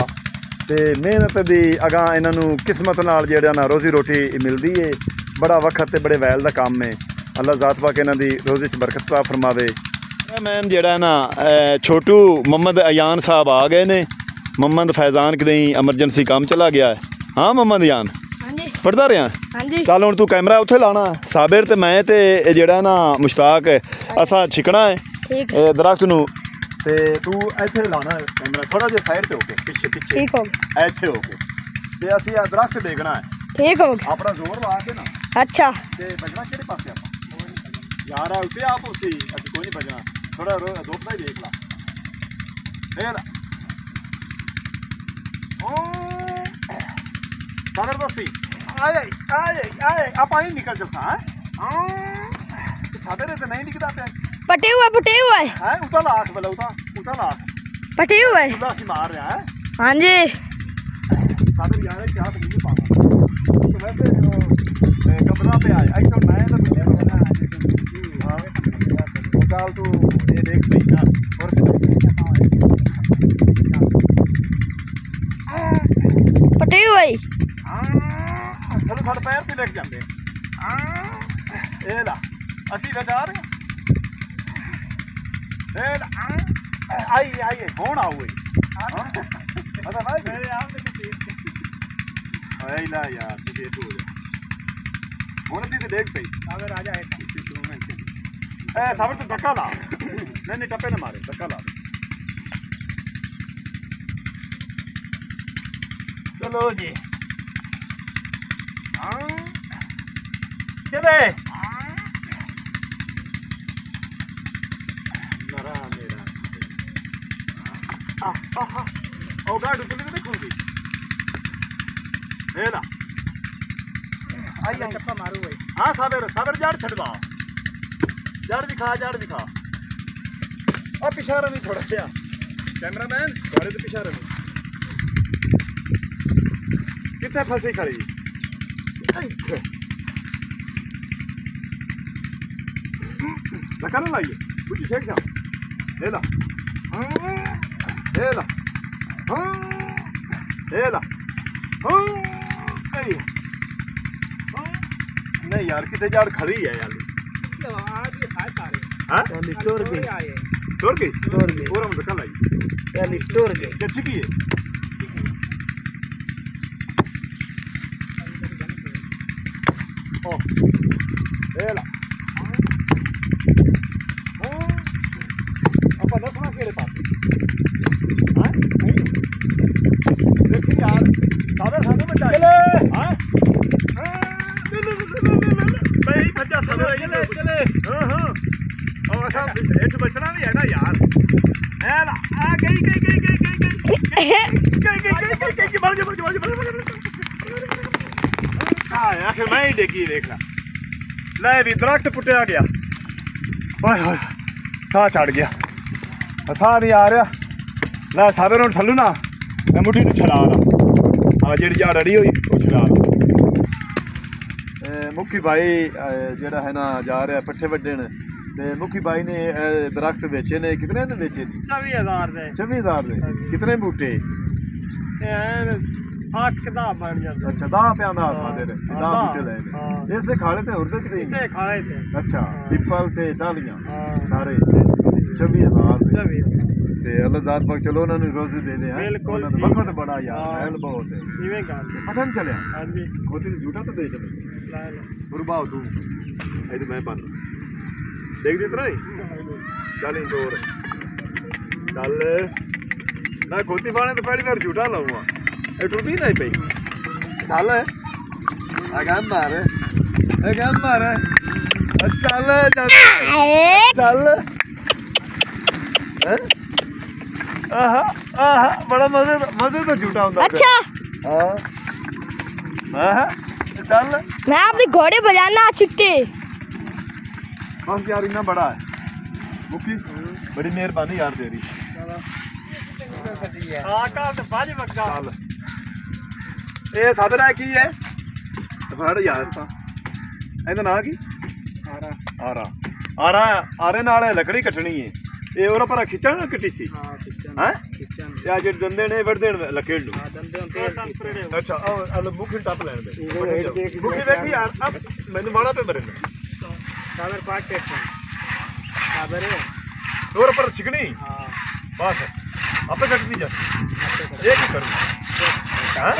ਤੇ ਮਿਹਨਤ ਦੀ ਅਗਾਂ ਇਹਨਾਂ ਨੂੰ ਕਿਸਮਤ ਨਾਲ ਜਿਹੜਾ ਨਾ ਰੋਜ਼ੀ ਰੋਟੀ ਮਿਲਦੀ ਹੈ ਬੜਾ ਵਕਤ ਤੇ ਬੜੇ ਵੈਲ ਦਾ ਕੰਮ ਹੈ ਅੱਲਾ ਜ਼ਾਤ ਪਾਕ ਇਹਨਾਂ ਦੀ ਰੋਜ਼ੀ 'ਚ ਬਰਕਤ ਅਤਾ ਫਰਮਾਵੇ ਮੈਂ ਜਿਹੜਾ ਨਾ ਛੋਟੂ ਮੁਹੰਮਦ ਅਯਾਨ ਸਾਹਿਬ ਆ ਗਏ ਨੇ ਮੁਹੰਮਦ ਫੈਜ਼ਾਨ ਕਿਤੇ ਐਮਰਜੈਂਸੀ ਕੰਮ ਚਲਾ ਗਿਆ ਹੈ ਹਾਂ ਮੁਹੰਮਦ ਅਯਾਨ ਹਾਂਜੀ ਪੜਦਾ ਰਿਹਾ ਹਾਂਜੀ ਚੱਲ ਹੁਣ ਤੂੰ ਕੈਮਰਾ ਉੱਥੇ ਲਾਣਾ ਸਾਬਿਰ ਤੇ ਮੈਂ ਤੇ ਇਹ ਜਿਹੜਾ ਨਾ ਮੁਸ਼ਤਾਕ ਅਸਾਂ ਛਿਕਣਾ ਹੈ ਠੀਕ ਇਹ ਦਰਖਤ ਨੂੰ ਤੇ ਤੂੰ ਇੱਥੇ ਲਾਣਾ ਕੈਮਰਾ ਥੋੜਾ ਜਿਹਾ ਸਾਈਡ ਤੇ ਹੋ ਕੇ ਪਿੱਛੇ ਠੀਕ ਹੋ ਇੱਥੇ ਹੋ ਕੇ ਤੇ ਅਸੀਂ ਆ ਦਰਖਤ ਦੇਖਣਾ ਹੈ ਠੀਕ ਹੋ ਆਪਣਾ ਜ਼ੋਰ ਲਾ ਕੇ ਨਾ ਅੱਛਾ ਤੇ ਭਜਣਾ ਕਿਹੜੇ ਪਾਸੇ ਆਪਾਂ ਯਾਰ ਆ ਉੱਤੇ ਆਪ ਉਸੇ ਅਸੀਂ ਕੋਈ ਨਹੀਂ ਭਜਣਾ ਥੋੜਾ ਦੋਪਦਾ ਹੀ ਦੇਖ ਲਾ ਇਹ ਲਾ ਸਾਦਰ ਦੋਸੀ ਆਏ ਆਪਾਂ ਹੀ ਨਿਕਲ ਜਲਸਾ ਹੈ ਸਾਦਰ ਤੇ ਨਹੀਂ ਨਿਕਦਾ ਪਿਆ पटे हुआ है ਹੈ ਉਤਾ ਲਾਖ ਬਲਾ ਉਤਾ ਲਾਖ पटे हुआ है ਉਹਦਾ ਅਸੀਂ ਮਾਰ ਰਿਹਾ ਹੈ हाँ जी ਸਾਦਰ ਯਾਰ ਇਹ ਕਿਆ ਨਹੀਂ ਪਾਣਾ ਤੇ ਵੈਸੇ ਕਮਰਾ ਪਿਆ ਹੈ ਇੱਕ ਤਾਂ ਮੈਂ ਤਾਂ ਪਿੱਛੇ ਹਾਂ ਚੱਲ ਤੂੰ ਇਹ ਦੇਖ ਪਈ ਨਾ ਹੋਰ पटे हुआ है ਚਲੋ ਸਾਡੇ ਪੈਰ ਤੇ ਲੱਗ ਜਾਂਦੇ ਇਹ ਲਾ ਅਸੀਂ ਵਿਚਾਰ ਇਹ ਲਾ ਆਈ ਹੁਣ ਆਉਏ ਅਦਾ ਭਾਈ ਮੇਰੇ ਆਪ ਦੇ ਕਿਤੇ ਆਈ ਲਾ ਯਾਰ ਤੇ ਤੂੰ ਹੁਣ ਦੀ ਤੇ ਦੇਖ ਪਈ अगर राजा है ਐ ਸਬਰ ਤੋਂ ਧੱਕਾ ਲਾ ਨਹੀਂ ਟੱਪੇ ਨਾ ਮਾਰੇ ਧੱਕਾ ਲਾ चलो जी चले ਨਰਾ ਮੇਰਾ ਉਹ ਗਾੜ ਉੱਤੇ ਤੇ ਦੇਖੂਗੀ ਇਹ ਲਾ आई चप्पा मारू भाई हाँ साबिर जड़ छड़वा जड़ दिखा और पिछा रही थोड़ा सा कैमरामैन थोड़े तो पिछा रही कितने फंसी खड़ी लगा ना लाइए कुछ शेख साहब ले ला ले ला ले ला नहीं यार कितने जड़ खड़ी है यार आज ये सारे हाँ टूर गए आए टूर गई पूरा मुझे कल आई यानी टूर गए क्या छिकी है ओ ले ला अपन ना सुना केड़े पास हां देखी यार सादर में चले हां भाई भज्जा सादर चले हां और ऐसा हेठ बचना भी है ना यार ए ला आ गई आखिर मैं ही डेगी देखना ले भी दरख्त पुटिया गया ओए होए साह चढ़ गया साह नहीं आ रहा ले साबे रोड थल्लू ना मैं मुट्ठी तो छड़ा ला जी झाड़ अड़ी हुई वो छड़ा ला मुखी भाई जेड़ा है ना जा रहा पट्ठे वड्डन ते मुखी भाई ने दरख्त बेचे ने कितने ने बेचे 24,000 दे 24,000 दे कितने बूटे आठ किताब बन जाते अच्छा 10 रुपया ਦਾ ਸਾਡੇ ਨੇ 10 ਬੂਟੇ ਲਏ ਨੇ ਇਸੇ ਖਾਲੇ ਤੇ ਹੋਰ ਤੇ ਕਿਤੇ इसे खाए थे ਅੱਛਾ ਪਿੱਪਲ ਤੇ ਟਾਲੀਆਂ हाँ ਸਾਰੇ 24,000 ਦੇ 24,000 ਤੇ ਅੱਲਾਹ ਜ਼ਾਤ ਪਾਕ ਚਲੋ ਉਹਨਾਂ ਨੂੰ ਰੋਜ਼ੀ ਦੇ ਦੇ ਬਿਲਕੁਲ ਉਹਨਾਂ ਦਾ ਵਕਤ ਬੜਾ ਯਾਰ ਹਾਂ। ਮਹਿਲ ਬਹੁਤ ਹੈ इवें गल ਪਠਨ ਚਲਿਆ हाँ जी ਖੋਤੀ ਨੂੰ ਝੂਟਾ ਤਾਂ ਦੇ ਚਲੇ ला लो ਗੁਰਬਾਉ ਤੂੰ ਇਹ ਮੈਂ ਬੰਦ ਦੇਖਦੀ ਤਰਾ ਚੱਲ ਇੰਦੋਰ ਚੱਲ ਮੈਂ ਖੋਤੀ ਪਾਣੇ ਤੋਂ ਪਹਿਲੀ ਵਾਰ ਝੂਟਾ ਲਾਉਂਗਾ ਇਹ ਟੁੱਟੀ ਨਹੀਂ ਪਈ ਚੱਲ ਅਗਾਂ ਮਾਰ ਚੱਲ ਚੱਲ ਆਹਾ ਆਹਾ ਬੜਾ ਮਜ਼ੇ ਦਾ ਝੂਟਾ ਹੁੰਦਾ अच्छा ਹਾਂ ਆਹਾ ਚੱਲ मैं अपने घोड़े बजाना छुट्टी बस यार इतना बड़ा है मुखी बड़ी मेहरबानी यार तेरी आका तो बाज बक्का चल ये साधन है की है फड़ यार ता ਇਹਦਾ ਨਾਂ ਕੀ ਆਰਾ ਆਰੇ ਨਾਲ ਲਕੜੀ ਕੱਟਣੀ ਹੈ ਇਹ ਉਹਰਾ ਪਰ ਖਿੱਚਣ ਕੱਟੀ ਸੀ हाँ किचन ਹੈ किचन ਤੇ ਆ ਜਿਹੜੇ ਦੰਦੇ ਨੇ ਵੜਦੇ ਨੇ ਲੱਕੜ ਨੂੰ हाँ दंदे तेल पड़े ਅੱਛਾ ਉਹ ਮੁਖੀ ਟੱਪ ਲੈਣ ਦੇ ਮੁਖੀ ਵੇਖੀ ਯਾਰ ਅਬ ਮੈਨੂੰ ਵਾਲਾ ਪੇ ਮਰੇ साबर पाक के साबर है ਉਹਰਾ ਪਰ ਛਿਕਣੀ हाँ बस आपे कटती जा एक ही करूँ हाँ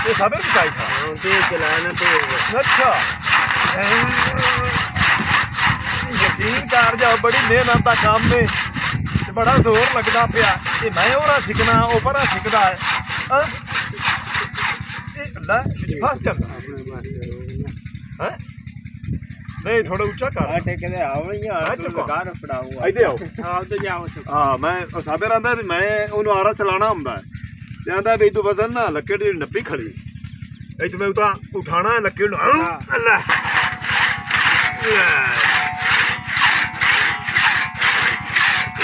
ये साबर भी चाहिए था तेज चलाना तो अच्छा यकीन कर जाओ बड़ी मेहनत का काम में ते बड़ा जोर लगता पिया ये मैं ओरा सीखना ओपरा सीखता है हाँ? ये अल्लाह विच फस जाता है नहीं थोड़ा ऊंचा कर कहते आवड़ी मैं चुका गार पड़ाऊंगा इधर आओ आप तो जाओ हाँ मैं साबे आंदा भी मैं ਉਹਨੂੰ ਆਰਾ ਚਲਾਣਾ ਹੁੰਦਾ ਤੇ ਆਂਦਾ ਵੀ ਤੂੰ ਵਜ਼ਨ ਨਾ ਲੱਕੜ ਦੀ ਨੱਪੀ ਖੜੀ ਇਹ ਤੇ ਮੈਂ ਉਤਾ ਉਠਾਣਾ ਲੱਕੜ ਨੂੰ ਅੱਲਾ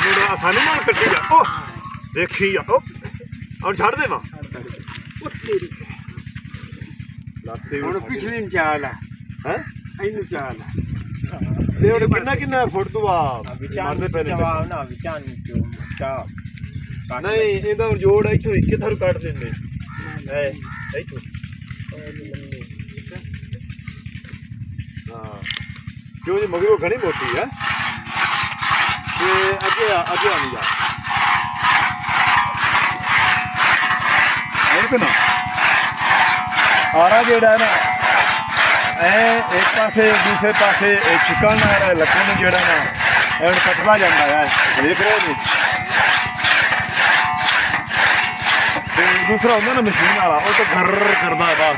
ਇਹ ਆਸਾਨੀ ਨਾਲ ਕੱਟੀ ਜਾ ਓ ਦੇਖੀ ਜਾ ਓ ਹੁਣ ਛੱਡ ਦੇਵਾਂ ਉਹ ਤੇਰੀ ਲੱਤੇ ਹੁਣ ਪਿਛਲੀ ਨੂੰ ਚਾਲ ਆ ਹੈ ਇਹਨੂੰ ਚਾਲ ਆ ਤੇ ਹੁਣ ਕਿੰਨਾ ਫੁੱਟ ਤੂੰ ਆ ਮਾਰਦੇ ਪਏ ਨੇ ਚਾਹ ਨਾ ਵਿਚਾਨ ਚੋਂ ਚਾਹ ਨਹੀਂ ਇਹਦਾ ਜੋੜ ਇੱਥੋਂ ਇੱਕ ਥਰੂ ਕੱਟ ਦਿੰਦੇ ਹੈ ਇੱਥੋਂ ਹਾਂ ਕਿਉਂ ਜੀ ਮਗਰੋਂ ਘਣੀ ਮੋਟੀ ਹੈ ਤੇ ਅੱਗੇ ਆਣੀ ਜਾ ਇਹ ਕਿਨਾ ਆਰਾ ਜਿਹੜਾ ਨਾ ਇਹ ਇੱਕ ਪਾਸੇ ਦੂਸਰੇ ਪਾਸੇ ਚਿਕਨ ਨਾਲ ਲੱਕੜ ਨੂੰ ਜਿਹੜਾ ਨਾ ਇਹ ਕੱਟਵਾ ਜਾਂਦਾ ਹੈ ਦੇਖ ਰਹੇ ਨੇ ਤੇ ਦੂਸਰਾ ਹੁੰਦਾ ਨਾ ਮਸ਼ੀਨ ਵਾਲਾ ਉਹ ਤਾਂ ਘਰ ਕਰਦਾ ਬਸ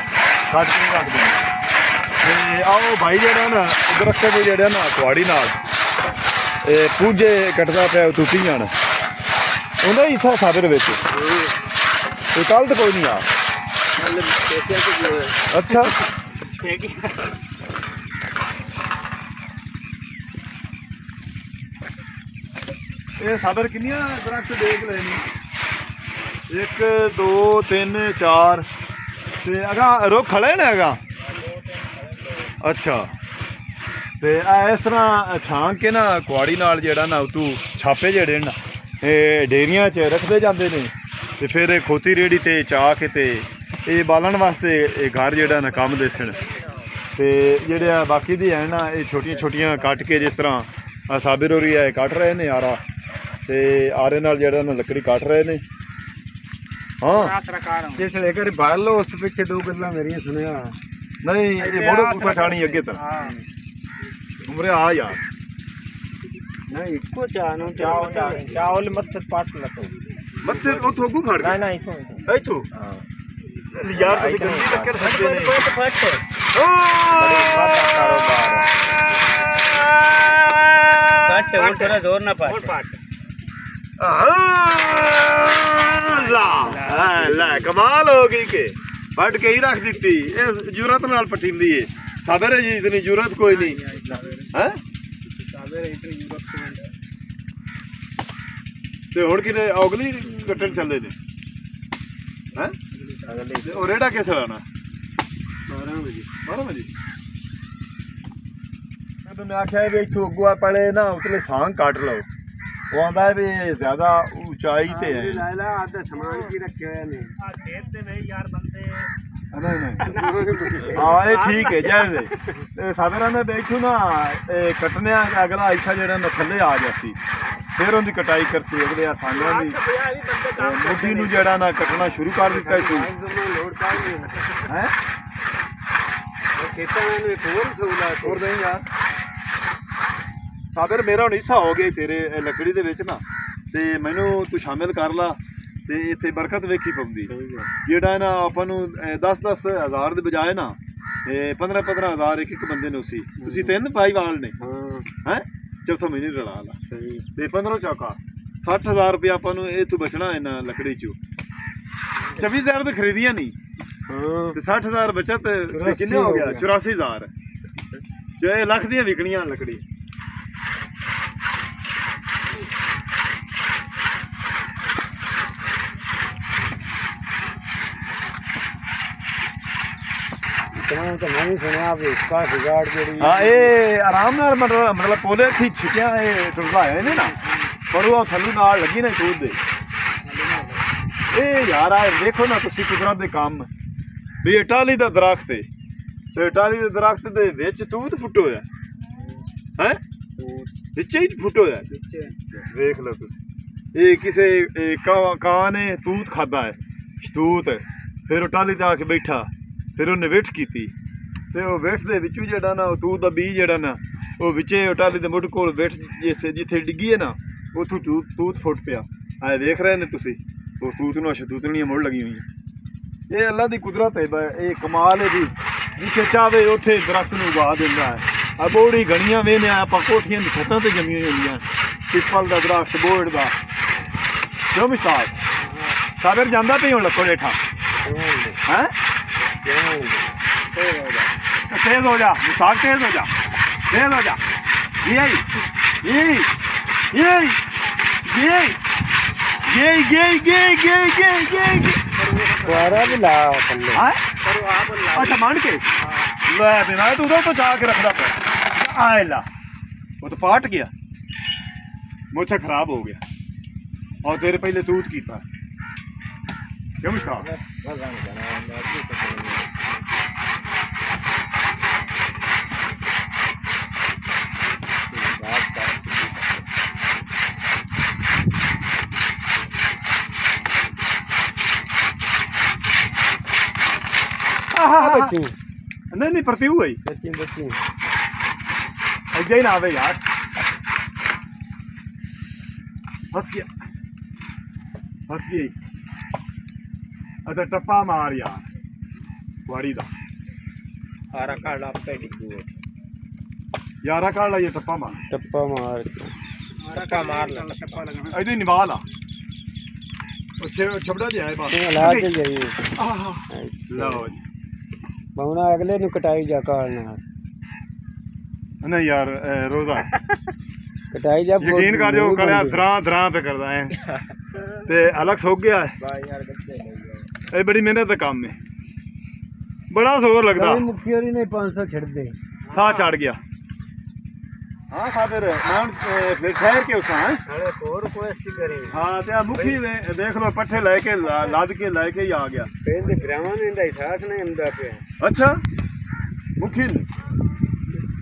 ਕੱਟ ਕੇ ਰੱਖ ਦਿੰਦਾ ਤੇ ਆਓ ਭਾਈ ਜਿਹੜਾ ਨਾ ਦਰਖਤ ਦੇ ਜਿਹੜਾ ਨਾ ਕੁਆੜੀ ਨਾਲ ਇਹ ਪੂਜੇ ਕੱਟਦਾ ਪਿਆ ਟੁੱਟੀ ਜਾਣ ਉਹਦਾ ਹੀ ਹਿੱਸਾ ਸਾਬਰ ਵਿੱਚ ਤੇ ਕੱਲ ਤਾਂ ਕੋਈ ਨਹੀਂ ਆ ਅੱਛਾ ਇਹ ਸਾਬਰ ਕਿੰਨੀਆਂ ਦਰਖਤ ਦੇਖ ਲਏ ਨੇ 1 2 3 4 ਤੇ ਅਗਾ ਰੁੱਖ ਖੜੇ ਨੇ ਅਗਾ ਅੱਛਾ ਤੇ ਆ ਇਸ ਤਰ੍ਹਾਂ ਛਾਂਕ ਕੇ ਨਾ ਕੁਆੜੀ ਨਾਲ ਜਿਹੜਾ ਨਾ ਤੂੰ ਛਾਪੇ ਜਿਹੜੇ ਨਾ ਇਹ ਡੇਰੀਆਂ 'ਚ ਰੱਖਦੇ ਜਾਂਦੇ ਨੇ ਤੇ ਫਿਰ ਇਹ ਖੋਤੀ ਰੇੜੀ ਤੇ ਚਾਹ ਕੇ ਤੇ ਇਹ ਬਾਲਣ ਵਾਸਤੇ ਇਹ ਘਰ ਜਿਹੜਾ ਨਾ ਕੰਮ ਦੇਸਣ ਤੇ ਜਿਹੜੇ ਆ ਬਾਕੀ ਦੀ ਹੈ ਨਾ ਇਹ ਛੋਟੀਆਂ ਕੱਟ ਕੇ ਜਿਸ ਤਰ੍ਹਾਂ ਸਾਬਿਰ ਹੋਰੀ ਹੈ ਕੱਟ ਰਹੇ ਨੇ ਆਰਾ ਤੇ ਆਰੇ ਨਾਲ ਜਿਹੜਾ ਨਾ ਲੱਕੜੀ ਕੱਟ ਰਹੇ ਨੇ हाँ जिस लेकर बाल लो उस पीछे दो गल्ला मेरी सुनिया नहीं ये बड़ो पछाणी अगे तर उमरे आ यार नहीं इको चानो चावल मत पाट लतो मत ओ थोगू फड़ ना ना इतो ए तू हां यार तो गंदी टक्कर सकते नहीं बहुत फट ओ काट वो थोड़ा जोर ना पाट ਲੈ ਕਮਾਲ ਹੋ ਗਈ ਕਿ ਵੱਢ ਕੇ ਹੀ ਰੱਖ ਦਿੱਤੀ ਇਹ ਜੁਰਤ ਨਾਲ ਪਠਿੰਦੀ ਏ ਸਾਬਰ ਜੀ ਇਤਨੀ ਜੁਰਤ ਕੋਈ ਨਹੀਂ ਹੈ ਸਾਬਰ ਇਤਨੀ ਜੁਰਤ ਕੋਈ ਤੇ ਹੁਣ ਕਿਤੇ ਔਗਲੀ ਕੱਟਣ ਚੱਲੇ ਨੇ ਹੈ ਉਹ ਰੇੜਾ ਕਿਸ ਲਾਣਾ 12 ਵਜੇ ਮੈਂ ਆਖਿਆ ਵੀ ਇੱਥੋਂ ਅੱਗੋਂ ਪਹਿਲੇ ਨਾ ਉਤਲੇ ਸਾਂਗ ਕੱਟ ਲਓ ਉਹ ਆਂਦਾ ਵੀ ਜ਼ਿਆਦਾ ਉਚਾਈ ਤੇ ਹੈ ਲਾਇਲਾ ਆਦੇ ਸਮਾਨ ਕੀ ਰੱਖੇ ਹੋਏ ਨੇ ਆ ਖੇਤ ਤੇ ਵੇ ਯਾਰ ਬੰਦੇ ਨਹੀਂ ਹਾਂ ਇਹ ਠੀਕ ਹੈ ਜਾਇਜ਼ ਸਾਧਰਾਂ ਨੇ ਬੈਠੂ ਨਾ ਕੱਟਣਿਆ ਅਗਲਾ ਐਸਾ ਜਿਹੜਾ ਨਾ ਥੱਲੇ ਆ ਗਿਆ ਸੀ ਫਿਰ ਉਹਦੀ ਕਟਾਈ ਕਰਸੀ ਅਗਲੇ ਆਸਾਨਾਂ ਦੀ ਮੁੱਢੀ ਨੂੰ ਜਿਹੜਾ ਨਾ ਕੱਟਣਾ ਸ਼ੁਰੂ ਕਰ ਦਿੱਤਾ ਸੀ ਲੋੜ ਪਾਈ ਹੈ ਖੇਤਾਂ ਨੂੰ ਹੋਰ ਸਹੂਲਤ ਹੋਰ ਨਹੀਂ ਯਾਰ ਸਾਬਰ ਮੇਰਾ ਹੁਣ ਹਿੱਸਾ ਹੋ ਗਿਆ ਤੇਰੇ ਲੱਕੜੀ ਦੇ ਵਿੱਚ ਨਾ ਤੇ ਮੈਨੂੰ ਤੂੰ ਸ਼ਾਮਿਲ ਕਰ ਲਾ ਤੇ ਇੱਥੇ ਬਰਕਤ ਵੇਖੀ ਪਉਂਦੀ ਜਿਹੜਾ ਨਾ ਆਪਾਂ ਨੂੰ 10-10 ਹਜ਼ਾਰ ਦੇ ਬਜਾਏ ਨਾ 15-15 ਹਜ਼ਾਰ ਇੱਕ ਬੰਦੇ ਨੂੰ ਸੀ ਤੁਸੀਂ 3 ਭਾਈ ਵਾਲ ਨੇ ਹੈ ਚੌਥਾ ਮਹੀਨੇ ਰਲਾ ਲਾ ਤੇ 15 ਚੌਕਾ 60,000 ਰੁਪਇਆ ਆਪਾਂ ਨੂੰ ਇਹ ਤੋਂ ਬਚਣਾ ਇਹਨਾਂ ਲੱਕੜੀ ਚੋਂ 24,000 ਤੇ ਖਰੀਦੀਆਂ ਨਹੀਂ ਤੇ 60,000 ਬਚਤ ਕਿੰਨੇ ਹੋ ਗਿਆ 84,000 ਜੇ ਲੱਖ ਦੀਆਂ ਵਿਕਣੀਆਂ ਲੱਕੜੀ हाँ ये आराम नाल मतलब पोले थी छिटियां टुरवाए ने ना पर वो थल्लू नाल लगी ना दूध दे ए यार आ देखो ना तुसी कुदरत दे काम भी इटाली दा दरख्त है ते इटाली दे दरख्त दे विच तूत फुट होया हैं विच ही फुट होया देख लो तुसी ये किसे कां ने तूत खादा है शतूत फिर इटाली ते आके बैठा फिर उन्हें विठ की ते वो विठ दे विचों जेड़ा ना तूत दा बीज जेड़ा ना वो विचे टाली दे मुੱਢ कोल विठ जिथे डिगी है ना उथों तूत फुट पिया आए देख रहे ने तुसी उस तूत नूं शतूतणियां मुड़ लगी हुई ये अल्लाह दी कुदरत है ये कमाल है जी जिथे चाहे उथे दरख्त नूं उगा दिंदा है आ बोड़ी घणियां वेने आपां कोठियां दी छत्तां ते जमीआं होईयां पिपल दा दरख्त बोड़ दा क्यों मुश्ताक साबिर जांदा पई हुण लक्को हेठां हैं तेज हो जा मुसाक तेज हो जा तेज हो जा अच्छा मान के बिना तू तो चाह के रखना पे आए ला वो तो पाट गया मोछा खराब हो गया और तेरे पहले दूध कीता क्यों मुश्ताक नहीं परती हुई ऐसा ही ना आवे यार फंस गई अच्छा टप्पा मार यार वाड़ी दा आरा काढ़ आपे डिगू यारा काढ़ ला ये टप्पा मार ले टप्पा लगना ऐसे निभा ला छबड़ा जे है बात ला के जाइए लो बहुना अगले नु कटाई जा काढ़ना नहीं यार रोजा कटाई जा यकीन कर जो कड़ा दरा पे करदा है ते अलग सो गया है भाई यार बच्चे ये बड़ी मेहनत का काम है बड़ा जोर लगदा मुखी होरी ने 500 छड़ दे साह चढ़ गया हाँ खातिर मैं फिर ठहर के उसा है अरे और रिक्वेस्ट करी हाँ ते मुखी देख लो पट्ठे लेके लाद के लेके ही आ गया पेंद ग्रामा में इंदा एहसास नहीं इंदा पे अच्छा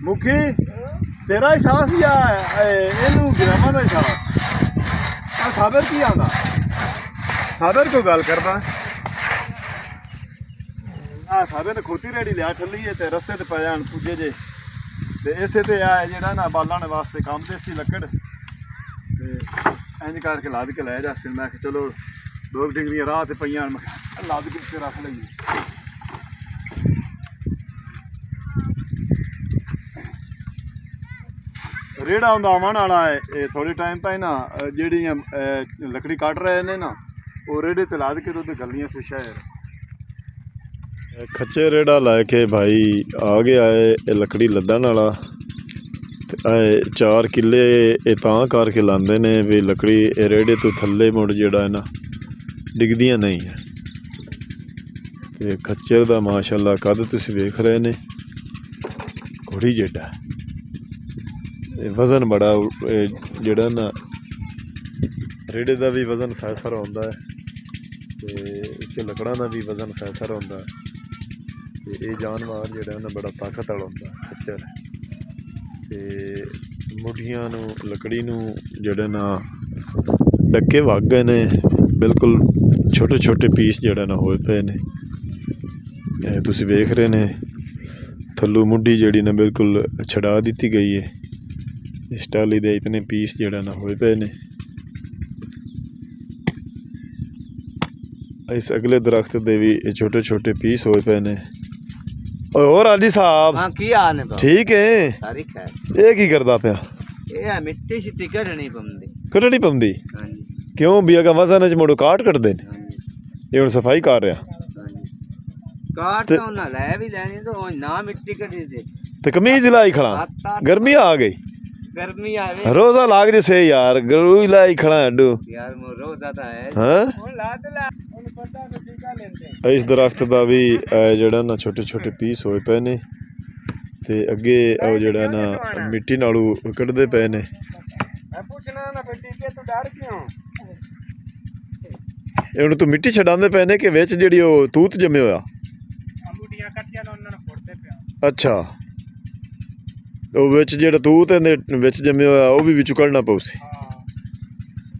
मुखी तेरा एहसास या इनू ग्रामा का एहसास साबिर की आंदा साबिर को गल करदा साबिर ने खोती रेडी लिया ठल्ली है ते रस्ते ते पै जान पुजे जे ते इसे ते आ जेड़ा ना बालण वास्ते काम देसी लकड़ ते इंज करके लाद के लै जा मैं चलो 2 डिग्री राह ते पईयां लाद के रख लईए ਰੇੜਾ ਹੁੰਦਾ ਆਉਣ ਵਾਲਾ ਹੈ ਇਹ ਥੋੜੇ ਟਾਈਮ ਤਾਈਂ ਨਾ ਜਿਹੜੀਆਂ ਲੱਕੜੀ ਕੱਟ ਰਹੇ ਨੇ ਨਾ ਉਹ ਰੇੜੇ ਤੇ ਲਾਦ ਕੇ ਤੇ ਗਲੀਆਂ ਸੇ ਸ਼ਹਿਰ ਖੱਚੇ ਰੇੜਾ ਲੈ ਕੇ ਭਾਈ ਆ ਗਿਆ ਹੈ ਇਹ ਲੱਕੜੀ ਲੱਦਣ ਵਾਲਾ ਤੇ ਇਹ 4 ਕਿੱਲੇ ਇਹ ਤਾਂ ਕਰਕੇ ਲਾਉਂਦੇ ਨੇ ਵੀ ਲੱਕੜੀ ਇਹ ਰੇੜੇ ਤੋਂ ਥੱਲੇ ਮੁੜ ਜਿਹੜਾ ਹੈ ਨਾ ਡਿੱਗਦੀਆਂ ਨਹੀਂ ਹੈ ਤੇ ਖੱਚਰ ਦਾ ਮਾਸ਼ਾਅੱਲਾ ਕੱਦ ਤੁਸੀਂ ਵੇਖ ਰਹੇ ਨੇ ਘੋੜੀ ਜਿਹੜਾ ਵਜ਼ਨ ਬੜਾ ਜਿਹੜਾ ਨਾ ਰੇੜੇ ਦਾ ਵੀ ਵਜ਼ਨ ਸਹਿਸਰ ਹੁੰਦਾ ਹੈ ਤੇ ਇੱਕ ਲੱਕੜਾਂ ਦਾ ਵੀ ਵਜ਼ਨ ਸਹਿਸਰ ਹੁੰਦਾ ਹੈ ਤੇ ਇਹ ਜਾਨਵਰ ਜਿਹੜਾ ਨਾ ਬੜਾ ਤਾਕਤ ਵਾਲਾ ਹੁੰਦਾ ਖੱਚਰ ਤੇ ਮੁੱਢੀਆਂ ਨੂੰ ਲੱਕੜੀ ਨੂੰ ਜਿਹੜੇ ਨਾ ਡੱਕੇ ਵਗ ਗਏ ਨੇ ਬਿਲਕੁਲ ਛੋਟੇ ਛੋਟੇ ਪੀਸ ਜਿਹੜਾ ਨਾ ਹੋਏ ਪਏ ਨੇ ਇਹ ਤੁਸੀਂ ਵੇਖ ਰਹੇ ਨੇ ਥੱਲੋਂ ਮੁੱਢੀ ਜਿਹੜੀ ਨਾ ਬਿਲਕੁਲ ਛਡਾ ਦਿੱਤੀ ਗਈ ਹੈ ਇਸ ਟਾਲੀ ਦੇ ਇਤਨੇ ਪੀਸ ਜਿਹੜਾ ਨਾ ਹੋਏ ਪਏ ਨੇ ਇਸ ਅਗਲੇ ਦਰਖਤ ਦੇ ਵੀ ਇਹ ਛੋਟੇ ਛੋਟੇ ਪੀਸ ਹੋਏ ਪਏ ਨੇ ਹੋਰ ਆਲੀ ਸਾਹਿਬ हाँ की हाल है ठीक है सारी खैर ਇਹ ਕੀ ਕਰਦਾ ਪਿਆ ये मिट्टी शिट्टी कढ़नी पौंदी ਕੱਢਣੀ ਪਉਂਦੀ हाँ जी ਕਿਉਂ ਵੀ ਅਗਾ ਵਜ਼ਨ ਚ ਮੋੜੋ ਕਾਟ ਕੱਢਦੇ ਨੇ हाँ जी ਇਹ ਹੁਣ ਸਫਾਈ ਕਰ ਰਿਹਾ हाँ जी काट तो ना ले भी लेनी तो वो ना मिट्टी कढ़ी दे ਤੇ ਕਮੀਜ਼ ਲਾਈ ਖੜਾ ਗਰਮੀ ਆ ਗਈ गर्मी आवे ਰੋਜ਼ਾ ਲਾਗ ਜੇ ਸੇ ਯਾਰ ਗਰੂ ਲਾਈ ਖੜਾ ਅੱਡੂ यार मो रोज आता है ਹਾਂ ਹੁਣ ਲਾ ਦੇ ਲਾ ਉਹਨੂੰ ਪਤਾ ਨਹੀਂ ਟੀਕਾ ਲੈਂਦੇ ਇਸ ਦਰਖਤ ਦਾ ਵੀ ਜਿਹੜਾ ਨਾ ਛੋਟੇ ਛੋਟੇ ਪੀਸ ਹੋਏ ਪਏ ਨੇ ਤੇ ਅੱਗੇ ਉਹ ਜਿਹੜਾ ਨਾ ਮਿੱਟੀ ਨਾਲੋਂ ਕੱਢਦੇ ਪਏ ਨੇ ਮੈਂ ਪੁੱਛਣਾ ਨਾ ਫਿਰ ਟੀਕੇ ਤੂੰ ਡਰ ਕਿਉਂ ਇਹ ਹੁਣ ਤੂੰ ਮਿੱਟੀ ਛਡਾਉਂਦੇ ਪਏ ਨੇ ਕਿ ਵਿੱਚ ਜਿਹੜੀ ਉਹ ਤੂਤ ਜੰਮੇ ਹੋਇਆ ਅੰਗੂਠੀਆਂ ਕੱਟੀਆਂ ਨੇ ਉਹਨਾਂ ਨੂੰ ਫੋੜਦੇ ਪਿਆ ਅੱਛਾ ਉਹ ਵਿੱਚ ਜਿਹੜਾ ਤੂਤ ਇਹਦੇ ਵਿੱਚ ਜੰਮੇ ਹੋਇਆ ਉਹ ਵੀ ਵਿੱਚੋਂ ਕੱਢਣਾ ਪਊ ਸੀ ਹਾਂ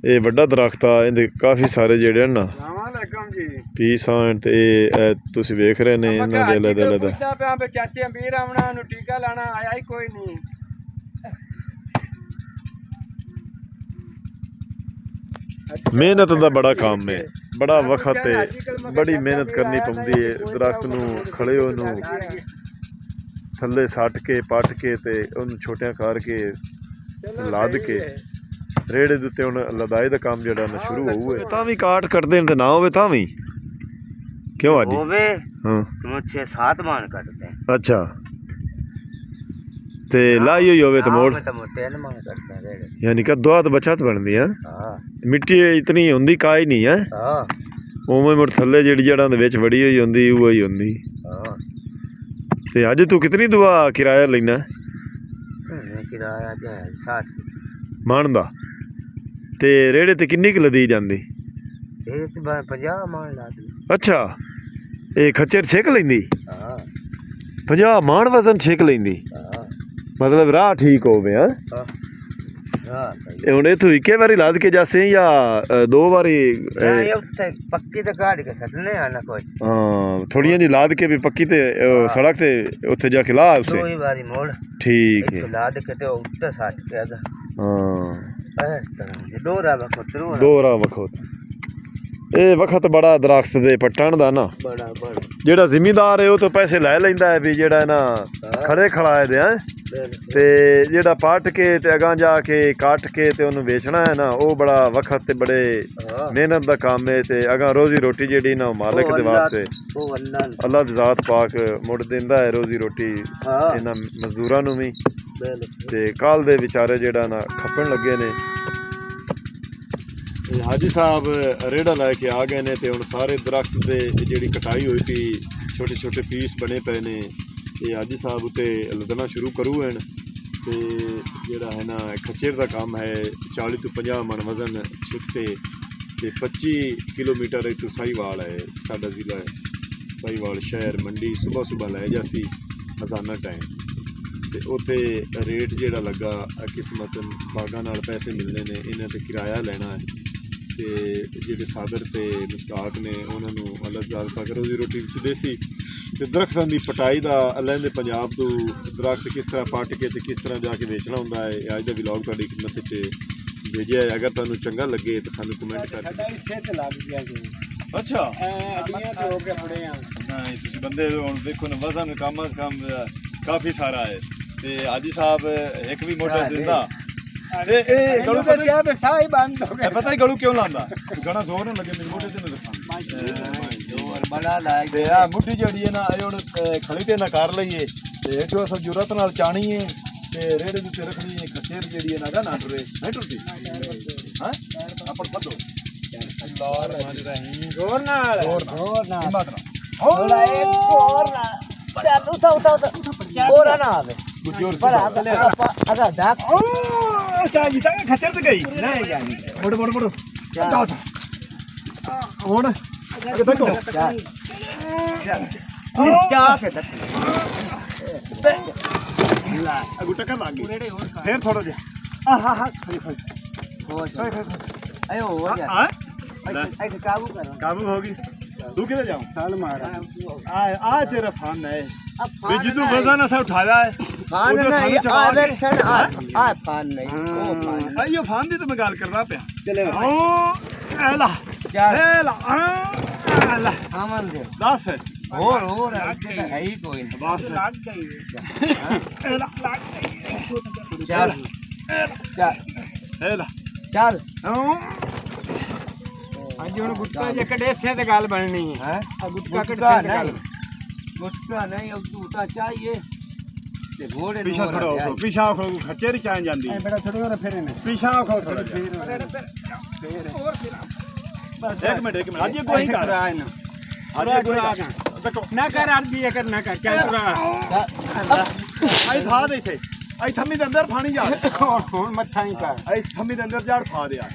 ਇਹ ਵੱਡਾ ਦਰਖਤ ਆ ਇਹਦੇ ਕਾਫੀ ਸਾਰੇ ਜਿਹੜੇ ਹਨ ਨਾ ਸਲਾਮੁਅਲੈਕਮ ਜੀ ਪੀਸ ਆਣ ਤੇ ਇਹ ਤੁਸੀਂ ਵੇਖ ਰਹੇ ਨੇ ਇਹਨਾਂ ਦੇ ਅਲੱਗ ਅਲੱਗ ਪੁੱਛਦਾ ਪਿਆ ਵੀ ਚਾਚੇ ਅੰਬੀਰ ਆਉਣਾ ਉਹਨੂੰ ਟੀਕਾ ਲਾਣਾ ਆਇਆ ਹੀ ਕੋਈ ਨਹੀਂ ਮਿਹਨਤ ਦਾ ਬੜਾ ਕੰਮ ਹੈ ਬੜਾ ਵਕਤ ਹੈ ਬੜੀ ਮਿਹਨਤ ਕਰਨੀ ਪੈਂਦੀ ਹੈ ਦਰਖਤ ਨੂੰ ਖੜੇ ਉਹਨੂੰ ਥੱਲੇ ਸੱਟ ਕੇ ਪੱਟ ਕੇ ਤੇ ਉਹਨੂੰ ਛੋਟਿਆਂ ਕਰਕੇ ਲੱਦ ਕੇ ਰੇੜੇ ਦੇ ਉੱਤੇ ਹੁਣ ਲਦਾਈ ਦਾ ਕੰਮ ਜਿਹੜਾ ਨਾ ਸ਼ੁਰੂ ਹੋਊਗਾ ਤਾਂ ਵੀ ਕਾਟ ਕੱਟਦੇ ਨੇ ਤੇ ਨਾ ਹੋਵੇ ਤਾਂ ਵੀ ਕਿਉਂ ਅੱਜ होवे ਹਾਂ तुम 6-7 मान करते हैं ਅੱਛਾ ਤੇ ਲਾਈ ਹੋਈ ਹੋਵੇ ਤੇ ਮੋੜ मैं तो 3 मान करते हैं रेड़े ਯਾਨੀ ਕਿ ਦੁਆ ਤਾਂ ਬਚਤ ਬਣਦੀ ਹੈ हाँ ਮਿੱਟੀ ਇਤਨੀ ਹੁੰਦੀ ਕਾਈ ਨਹੀਂ ਹੈ हाँ ਉਵੇਂ ਮੁੜ ਥੱਲੇ ਜਿਹੜੀ ਜੜਾਂ ਦੇ ਵਿੱਚ ਵੜੀ ਹੋਈ ਹੁੰਦੀ ਉਹ ਹੀ ਹੁੰਦੀ हाँ ਤੇ ਅੱਜ ਤੂੰ ਕਿਤਨੀ ਦੁਆ ਕਿਰਾਇਆ ਲੈਣਾ किराया जो है 60 ਮਾਣ ਦਾ ਤੇ ਰੇੜੇ ਤੇ ਕਿੰਨੀ ਕੁ ਲਦੀ ਜਾਂਦੀ ये तो 50 मान ला दे ਅੱਛਾ ਇਹ ਖੱਚਰ ਛਿੱਕ ਲੈਂਦੀ हाँ 50 ਮਾਣ ਵਜ਼ਨ ਛਿੱਕ ਲੈਂਦੀ हाँ ਮਤਲਬ ਰਾਹ ਠੀਕ ਹੋਵੇ ਹਾਂ हाँ हाँ सही ਇਹ ਹੁਣ ਇੱਥੋਂ ਇੱਕੇ ਵਾਰੀ ਲੱਦ ਕੇ ਜਾਸੇ ਜਾਂ ਦੋ ਵਾਰੀ ना ये उत्थे पक्की तो काट के सटने आना कुछ ਹਾਂ ਥੋੜੀਆਂ ਜੀ ਲਾਦ ਕੇ ਵੀ ਪੱਕੀ ਤੇ ਸੜਕ ਤੇ ਉੱਥੇ ਜਾ ਕੇ ਲਾ ਉਸੇ दो ही बारी मोड़ ਠੀਕ एक ਹੈ ला दे के तो उत्ते सट के आगा ਹਾਂ इस तरह ये दो रावा खतरू ਦੋ ਰਾਹ ਵਖਤ ਇਹ ਵਕਤ ਬੜਾ ਦਰਖਤ ਦੇ ਪੱਟਣ ਦਾ ਨਾ बड़ा बड़ा ਜਿਹੜਾ ਜ਼ਿਮੀਂਦਾਰ ਹੈ ਉਹ ਤੋਂ ਪੈਸੇ ਲੈ ਲੈਂਦਾ ਹੈ ਵੀ ਜਿਹੜਾ ਨਾ ਖੜੇ ਖੜਾਏ ਦੇ ਹੈ ਤੇ ਜਿਹੜਾ ਪੱਟ ਕੇ ਤੇ ਅਗਾਂ ਜਾ ਕੇ ਕੱਟ ਕੇ ਤੇ ਉਹਨੂੰ ਵੇਚਣਾ ਹੈ ਨਾ ਉਹ ਬੜਾ ਵਕਤ ਤੇ ਬੜੇ ਮਿਹਨਤ ਦਾ ਕੰਮ ਹੈ ਤੇ ਅਗਾਂ ਰੋਜ਼ੀ ਰੋਟੀ ਜਿਹੜੀ ਨਾ ਮਾਲਕ ਦੇ ਵਾਸਤੇ वो अल्लाह ਅੱਲਾਹ ਦੀ ਜ਼ਾਤ ਪਾਕ ਮੁੜ ਦਿੰਦਾ ਹੈ ਰੋਜ਼ੀ ਰੋਟੀ हाँ ਇਹਨਾਂ ਮਜ਼ਦੂਰਾਂ ਨੂੰ ਵੀ बिल्कुल ਤੇ ਕੱਲ ਦੇ ਵਿਚਾਰੇ ਜਿਹੜਾ ਨਾ ਖੱਪਣ ਲੱਗੇ ਨੇ ਤੇ ਹਾਜੀ ਸਾਹਿਬ ਰੇੜਾ ਲੈ ਕੇ ਆ ਗਏ ਨੇ ਤੇ ਹੁਣ ਸਾਰੇ ਦਰਖਤ ਦੇ ਜਿਹੜੀ ਕਟਾਈ ਹੋਈ ਸੀ ਛੋਟੇ ਛੋਟੇ ਪੀਸ ਬਣੇ ਪਏ ਨੇ ਇਹ ਹਾਜੀ ਸਾਹਿਬ ਉਤੇ ਲੱਦਣਾ ਸ਼ੁਰੂ ਕਰੂ ਹਨ ਤੇ ਜਿਹੜਾ ਹੈ ਨਾ ਖੱਚਰ ਦਾ ਕੰਮ ਹੈ 40 ਤੋਂ 50 ਮਣ ਵਜ਼ਨ ਛਿੱਟੇ ਤੇ 25 ਕਿਲੋਮੀਟਰ ਇੱਥੋਂ ਸਾਹੀਵਾਲ ਹੈ ਸਾਡਾ ਜ਼ਿਲ੍ਹਾ ਹੈ ਸਾਹੀਵਾਲ ਸ਼ਹਿਰ ਮੰਡੀ ਸਵੇਰ ਲੈ ਜਾਸੀ ਹਜ਼ਾਨਾ ਟਾਈਮ ਤੇ ਉੱਥੇ ਰੇਟ ਜਿਹੜਾ ਲੱਗਾ ਕਿਸਮਤਨ ਬਾਗਾਂ ਨਾਲ ਪੈਸੇ ਮਿਲਣੇ ਨੇ ਇਹਨਾਂ ਤੇ ਕਿਰਾਇਆ ਲੈਣਾ ਹੈ ਤੇ ਜਿਹੜੇ ਸਾਦਰ ਤੇ ਮੁਸ਼ਤਾਕ ਨੇ ਉਹਨਾਂ ਨੂੰ ਅੱਲਾਹ ਜ਼ਾਲ ਪਾਕ ਰੋਜ਼ੀ ਰੋਟੀ ਵਿੱਚ ਦੇਸੀ ਤੇ ਦਰਖਤਾਂ ਦੀ ਪਟਾਈ ਦਾ ਅਲੱਗ ਪੰਜਾਬ ਤੋਂ ਦਰਖਤ ਕਿਸ ਤਰ੍ਹਾਂ ਪੱਟ ਕੇ ਤੇ ਕਿਸ ਤਰ੍ਹਾਂ ਜਾ ਕੇ ਵੇਚਣਾ ਹੁੰਦਾ ਹੈ ਅੱਜ ਦਾ ਵਲੌਗ ਤੁਹਾਡੀ ਖਿਦਮਤ ਵਿੱਚ ਭੇਜਿਆ ਹੈ ਅਗਰ ਤੁਹਾਨੂੰ ਚੰਗਾ ਲੱਗੇ ਤਾਂ ਸਾਨੂੰ ਕਮੈਂਟ ਕਰ ਸਾਡਾ ਹਿੱਸੇ ਚ ਲੱਗ ਗਿਆ ਜੀ ਅੱਛਾ ਅਡੀਆਂ ਤੇ ਹੋ ਕੇ ਫੜੇ ਆ ਨਹੀਂ ਤੁਸੀਂ ਬੰਦੇ ਹੁਣ ਦੇਖੋ ਨਾ ਵਜ਼ਨ ਕੰਮ ਕਾਫੀ ਸਾਰਾ ਹੈ ਤੇ ਹਾਜੀ ਸਾਹਿਬ ਇੱਕ ਵੀ ਮੋਟਰ ਦਿੰਦਾ ਇਹ ਗਲੂ ਪਤਾ ਕਿਆ ਤੇ ਸਾਹ ਹੀ ਬੰਦ ਹੋ ਪਤਾ ਹੀ ਗਲੂ ਕਿਉਂ ਲਾਉਂਦਾ ਗਣਾ ਜ਼ੋਰ ਨਾ ਲੱਗੇ ਮੇਰੇ ਮੋਢੇ ਤੇ ਨਾ ਰੱਖਾਂ ਜ਼ੋਰ ਬੜਾ ਲਾਗ ਤੇ ਆ ਮੁੱਢੀ ਜਿਹੜੀ ਹੈ ਨਾ ਇਹ ਹੁਣ ਖਲੀ ਤੇ ਨਾ ਕਰ ਲਈਏ ਤੇ ਜੋ ਅਸਾਂ ਜ਼ਰੂਰਤ ਨਾਲ ਚਾਣੀ ਹੈ ਤੇ ਰੇੜੇ ਦੇ ਉੱਤੇ ਰੱਖਣੀ ਹੈ ਖੱਚੇਰ ਜਿਹੜੀ ਹੈ ਨਾ ਨਾ ਟੁਰੇ ਨਹੀਂ ਟੁਰਦੀ ਹਾਂ ਆਪਾਂ ਫੱਦੋ ਜ਼ੋਰ ਨਾਲ ਜ਼ੋਰ ਨਾਲ ਹਿੰਮਤ ਨਾਲ ਥੋੜਾ ਇੱਕ ਹੋਰ ਨਾਲ ਚੱਲ ਉਠਾ ਹੋਰਾ ਨਾ ਆਵੇ ਗੁੱਜੋਰ ਪਰ ਅਗਾ ਦਾਖ ਚਾ ਜੀ ਤਾਂ ਖੱਚਰ ਤੇ ਗਈ ਨਹੀਂ ਜਾਣੀ ਮੋੜ ਚੱਲ ਹੁਣ ਅੱਗੇ ਦੇਖੋ ਚੱਲ ਜਾ ਕੇ ਦੱਸ ਲਾ ਅਗੂ ਟੱਕਰ ਲੱਗ ਗਈ ਰੇੜੇ ਹੋਰ ਕਰ ਫੇਰ ਥੋੜਾ ਜਿਹਾ ਆਹਾ ਖੜੀ ਹੋ ਜਾ ਆਇਓ ਹੋ ਜਾ ਹਾਂ ऐसे काबू करो ਕਾਬੂ ਹੋ ਗਈ ਤੂੰ ਕਿੱਥੇ ਜਾਉਂ ਸਾਲ ਮਾਰ ਆ ਤੇਰਾ ਫਨ ਹੈ अब ਵੀ ਜਿੱਦੂ ਵਜ਼ਨ ਅਸਾਂ ਉਠਾਇਆ ਹੈ फान ਉਹਦੇ नहीं ਸਾਨੂੰ ਚਵਾ आ ਕੇ- बैठन आ फान नहीं ओ फान ਆਈਓ ਫਨ ਦੀ ਤਾਂ ਮੈਂ ਗੱਲ ਕਰਦਾ ਪਿਆ चले ਓ ਐਲਾ चार ਐਲਾ ਐਲਾ आमन दे ਦੱਸ और इतने तो है ही कोई नहीं ਬਸ ਲੱਗ ਗਈ ਐਲਾ ਲੱਗ चल चल ਐਲਾ चल ਅੱਜ ਹੁਣ ਗੁੱਟਾ ਜੇ ਕੜੇਸੇ ਤੇ ਗੱਲ ਬਣਨੀ ਹੈ हैं ਆ ਗੁੱਟਾ गुटका ਕੜੇਸੇ ਤੇ ਗੱਲ नहीं गुटका नहीं अब टूटा चाहिए ते घोड़े ਪਿਛਾ ਥੋੜਾ ਹੋ ਪਿਛਾ ਹੋ ਖੱਚੇ ਰੀ ਚਾਂ ਜਾਂਦੀ ਬੜਾ ਥੋੜਾ ਹੋਰ ਫੇਰੇ ਨੇ ਪਿਛਾ ਹੋ ਥੋੜਾ ਜਿਹਾ ਇੱਕ ਮਿੰਟ ਅੱਜ ਇਹ ਕੋਈ ਕਰ ਅੱਜ ਇਹ ਕੋਈ ਕਰ ਦੇਖੋ ਨਾ ਕਰ ਅਰਦੀ ਕਰ ਨਾ ਕਰ ਚੱਲ ਤੁਰਾ ਆਈ ਥਾ ਦੇ ਇੱਥੇ ਆਈ ਥੰਮੀ ਦੇ ਅੰਦਰ ਫਾਣੀ ਜਾ ਹੁਣ ਮੱਥਾ ਹੀ ਕਰ ਆਈ ਥੰਮੀ ਦੇ ਅੰਦਰ ਜਾੜ ਫਾ ਦੇ ਆ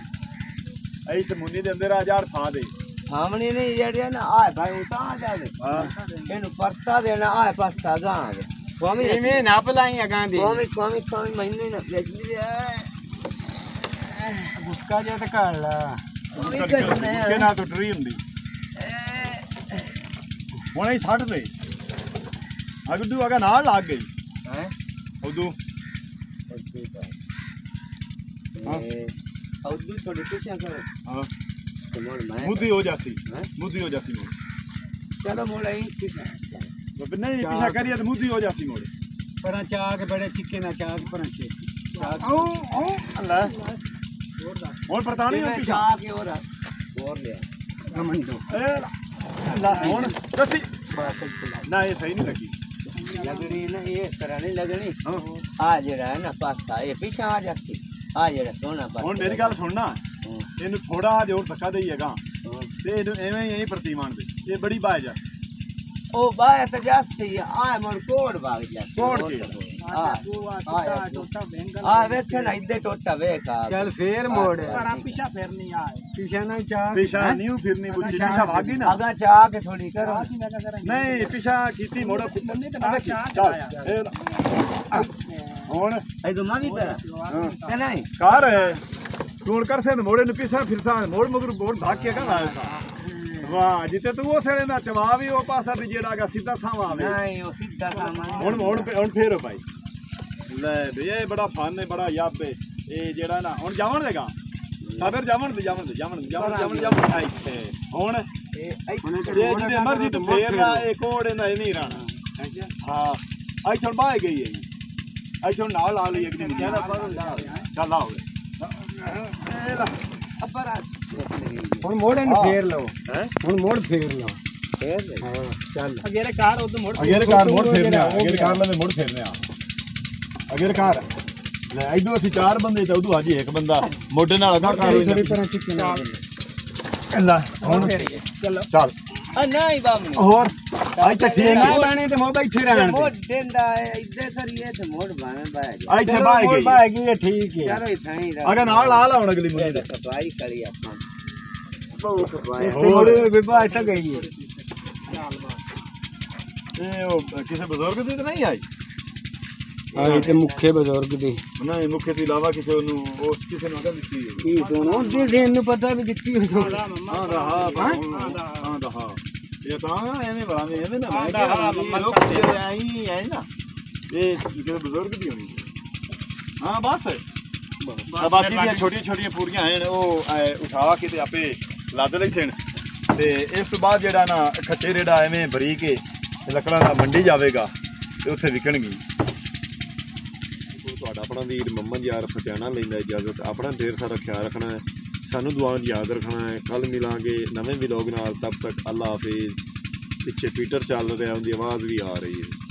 ਆਈ ਸਮੂਨੀ ਦੇ ਅੰਦਰ ਆ ਜਾੜ ਫਾ ਦੇ सामने नहीं जड़िया ना आए भाई उता आ जावे ਹਾਂ इनु परता देना आए पास सागा आवे स्वामी ਇਵੇਂ ਨਾ ਪਲਾਈ ਅਗਾਂ ਦੀ स्वामी महीने ना बेच लिया ਗੁੱਟਾ ਜੇ ਤੇ ਕਰ ਲਾ ਕਿ ਨਾ ਤੋਂ ਟਰੀ ਹੁੰਦੀ ਹੁਣ ਇਹ ਛੱਡ ਦੇ ਅਗਦੂ ਅਗਾ ਨਾਲ ਲੱਗ ਗਈ हैं ਉਦੋਂ और दूध थोड़ी पीछे करो ਹਾਂ तो मोड़ मैं ਮੁੱਦੀ ਹੋ ਜਾਸੀ हैं ਮੁੱਦੀ ਹੋ ਜਾਸੀ ਮੋੜ चलो मोड़ आई ठीक है ਨਹੀਂ ਪਿਛਾ ਕਰੀਏ ਤੇ ਮੁੱਦੀ ਹੋ ਜਾਸੀ ਮੋੜ ਪਰਾਂ ਚਾਕ ਬੜੇ ਚਿੱਕੇ ਨਾ ਚਾਕ ਪਰਾਂ ਛੇ ਅੱਲਾ ਹੁਣ ਪਰਤਾਣੀ ਹੋ ਪਿਛਾ के और ले ਰਮੰਦੋ ਅੱਲਾ ਹੁਣ ਦੱਸੀ ਨਾ ਇਹ ਸਹੀ ਨਹੀਂ ਲੱਗੀ लगनी ना ये इस तरह नहीं लगनी ਹਾਂ आ जरा है ना पासा ये पीछे आ जासी आ जरा सोना पास ਹੁਣ ਮੇਰੀ ਗੱਲ ਸੁਣਨਾ ਇਹਨੂੰ ਥੋੜਾ ਜਿਹਾ ਹੋਰ ਧੱਕਾ ਦੇਈਏਗਾ ਤੇ ਇਹਨੂੰ ਐਵੇਂ ਹੀ ਪ੍ਰਤੀਮਾਨ ਦੇ ਇਹ ਬੜੀ ਬਾਜ ਆ ओ बाय तो जासी आ मोड़ कोड भाग जासी कोड के? आ वेखे ना इधे टोटा वेखा ਚੱਲ ਫੇਰ ਮੋੜ पीछा ਫੇਰਨੀ ਆ ਪਿਛਾ ਨਾ ਚਾਕ ਪਿਛਾ ਨਹੀਂ ਫਿਰਨੀ ਬੁੱਝੀ ਪਿਛਾ ਭਾਗੀ ਨਾ आगा चा के थोड़ी करो ਨਹੀਂ ਪਿਛਾ ਕੀਤੀ ਮੋੜਾ ਚੱਲ ਇਹ ਲੈ। ਹੁਣ ए तो मावी पर ਹਾਂ है नहीं ਕਾਰ ਤੂੰ ਕਰ ਸੇ ਮੋੜੇ ਨੂੰ ਪਿਛਾ ਫਿਰਸਾ ਮੋੜ ਮਗਰ ਗੋੜ ਧਾਕ ਕੇ ਕਾ ਵਾਹ ਜਿੱਤੇ ਤੂੰ ਉਹ ਸੜੇ ਦਾ ਚਵਾ ਵੀ ਉਹ ਪਾਸਾ ਵੀ ਜਿਹੜਾਗਾ ਸਿੱਧਾ ਸਾਵਾ ਆਵੇ नहीं वो सीधा सामान ਹੁਣ ਫੇਰ ਭਾਈ ਲੈ ਬਈ ਇਹ ਬੜਾ ਫਨ ਹੈ ਬੜਾ ਯਾਬ ਹੈ ਇਹ ਜਿਹੜਾ ਨਾ ਹੁਣ ਜਾਵਣ ਦੇਗਾ ਸਾਬਰ ਜਾਵਣ ਦੇ ਜਾਵਣ ਇੱਥੇ ਹੁਣ ਇਹ ਜਿਹਦੇ ਮਰਜ਼ੀ ਤੂੰ ਫੇਰ ਲਾ ਇਹ ਕੋੜੇ ਨਾ ਇਹ ਨਹੀਂ ਰਾਣਾ ਹਾਂ ਅੱਜ ਹੁਣ ਬਾਹਰ ਗਈ ਹੈ ਅੱਜ ਹੁਣ ਨਾਲ ਲਾ ਲਈ ਇੱਕ ਦਿਨ ਕਹਿੰਦਾ ਚੱਲ ਆਓ ਇਹ ਲਾ अपर ਹੁਣ ਮੋੜੇ ਨੂੰ ਫੇਰ ਲਓ ਹੈ ਹੁਣ ਮੋੜ ਫੇਰ ਲਓ फेर ਹਾਂ ਚੱਲ ਅਗੇਰੇ ਕਾਰ ਉਦੋਂ ਮੋੜ ਅਗੇਰ ਕਾਰ ਮੋੜ ਫੇਰਨੇ ਆ ਅਗੇਰ ਕਾਰ ਲਵੇ ਮੋੜ ਫੇਰਨੇ ਆ ਅਗੇਰ ਕਾਰ ਲੈ ਇਦੋਂ ਅਸੀਂ ਚਾਰ ਬੰਦੇ ਤੇ ਉਦੋਂ ਹਾਜੀ ਇੱਕ ਬੰਦਾ ਮੋਢੇ ਨਾਲ ਅਗਾ ਕਰ ਥੋੜੀ ਪਰਾਂ ਚਿੱਕੇ ਨਾ ਲੈ ਹੁਣ ਚਲੋ ਚੱਲ नहीं बाबू ਹੋਰ ਅੱਜ ਤਾਂ ਠੀਕ ਨਾ ਹੈ ਬਾਣੇ ਤੇ ਮੋ ਬੈਠੇ ਰਹਿਣ मोड़ देंदा है इधर करिए तो मोड़ भावे बाय ਇੱਥੇ ਬਾਹ ਗਈ ਬਾਗੀ ਇਹ ਠੀਕ ਹੈ चलो इथाई ਅਗਾ ਨਾਲ ਲਾ ਲਾ ਹੁਣ ਅਗਲੀ ਮੁੰਡੇ ਦੇ सफाई करी अपन बहुत सफाई ਤੇ ਮੋੜੇ ਵਿਭਾ ਇੱਥੇ ਗਈ ਹੈ ਇਹ ਉਹ ਕਿਸੇ ਬਜ਼ੁਰਗ ਦੀ ਤਾਂ ਨਹੀਂ ਆਈ ਆਏ ਤੇ ਮੁੱਖੇ ਬਜ਼ੁਰਗ ਦੀ ਨਹੀਂ ਮੁੱਖੇ ਤੋਂ ਇਲਾਵਾ ਕਿਸੇ ਨੂੰ ਉਸ ਕਿਸੇ ਨੂੰ ਅਗਾ ਦਿੱਤੀ ਹੈ ਕੀ ਦੋਨੋਂ ਦੇ ਦੇਣ ਨੂੰ ਪਤਾ ਵੀ ਦਿੱਤੀ ਹੋਈ ਹਾਂ ਦਾ ਹਾਂ ਇਹ ਤਾਂ ਐਵੇਂ ਬਰਾਵੇਂ ਐਵੇਂ ਨਾ ਮੈਂ ਕਿਹਾ ਲੋਕ ਆਈ ਹੈ ਨਾ ਇਹ ਕਿਸੇ ਬਜ਼ੁਰਗ ਦੀ ਹੋਣੀ ਹਾਂ ਬਸ ਬਾਕੀ ਦੀਆਂ ਛੋਟੀਆਂ ਛੋਟੀਆਂ ਪੂਰੀਆਂ ਹਨ ਉਹ ਉਠਾ ਕੇ ਤੇ ਆਪੇ ਲੱਦ ਲਈ ਸਨ ਤੇ ਇਸ ਤੋਂ ਬਾਅਦ ਜਿਹੜਾ ਨਾ ਖੱਚੇ ਰੇੜਾ ਐਵੇਂ ਬਰੀਕ ਕੇ ਲੱਕੜਾਂ ਦਾ ਮੰਡੀ ਜਾਵੇਗਾ ਤੇ ਉੱਥੇ ਵਿਕਣਗੀ ਤੁਹਾਡਾ ਆਪਣਾ ਵੀਰ ਮੁਹੰਮਦ ਯਾਰ ਫਤਿਆਣਾ ਲੈਂਦਾ ਇਜਾਜ਼ਤ। ਆਪਣਾ ਢੇਰ ਸਾਰਾ ਖਿਆਲ ਰੱਖਣਾ ਹੈ, ਸਾਨੂੰ ਦੁਆ ਯਾਦ ਰੱਖਣਾ ਹੈ। ਕੱਲ੍ਹ ਮਿਲਾਂਗੇ ਨਵੇਂ ਵਲੋਗ ਨਾਲ, ਤਬ ਤੱਕ ਅੱਲਾ ਹਾਫਿਜ਼। ਪਿੱਛੇ ਪੀਟਰ ਚੱਲ ਰਿਹਾ, ਉਹਦੀ ਆਵਾਜ਼ ਵੀ ਆ ਰਹੀ ਹੈ।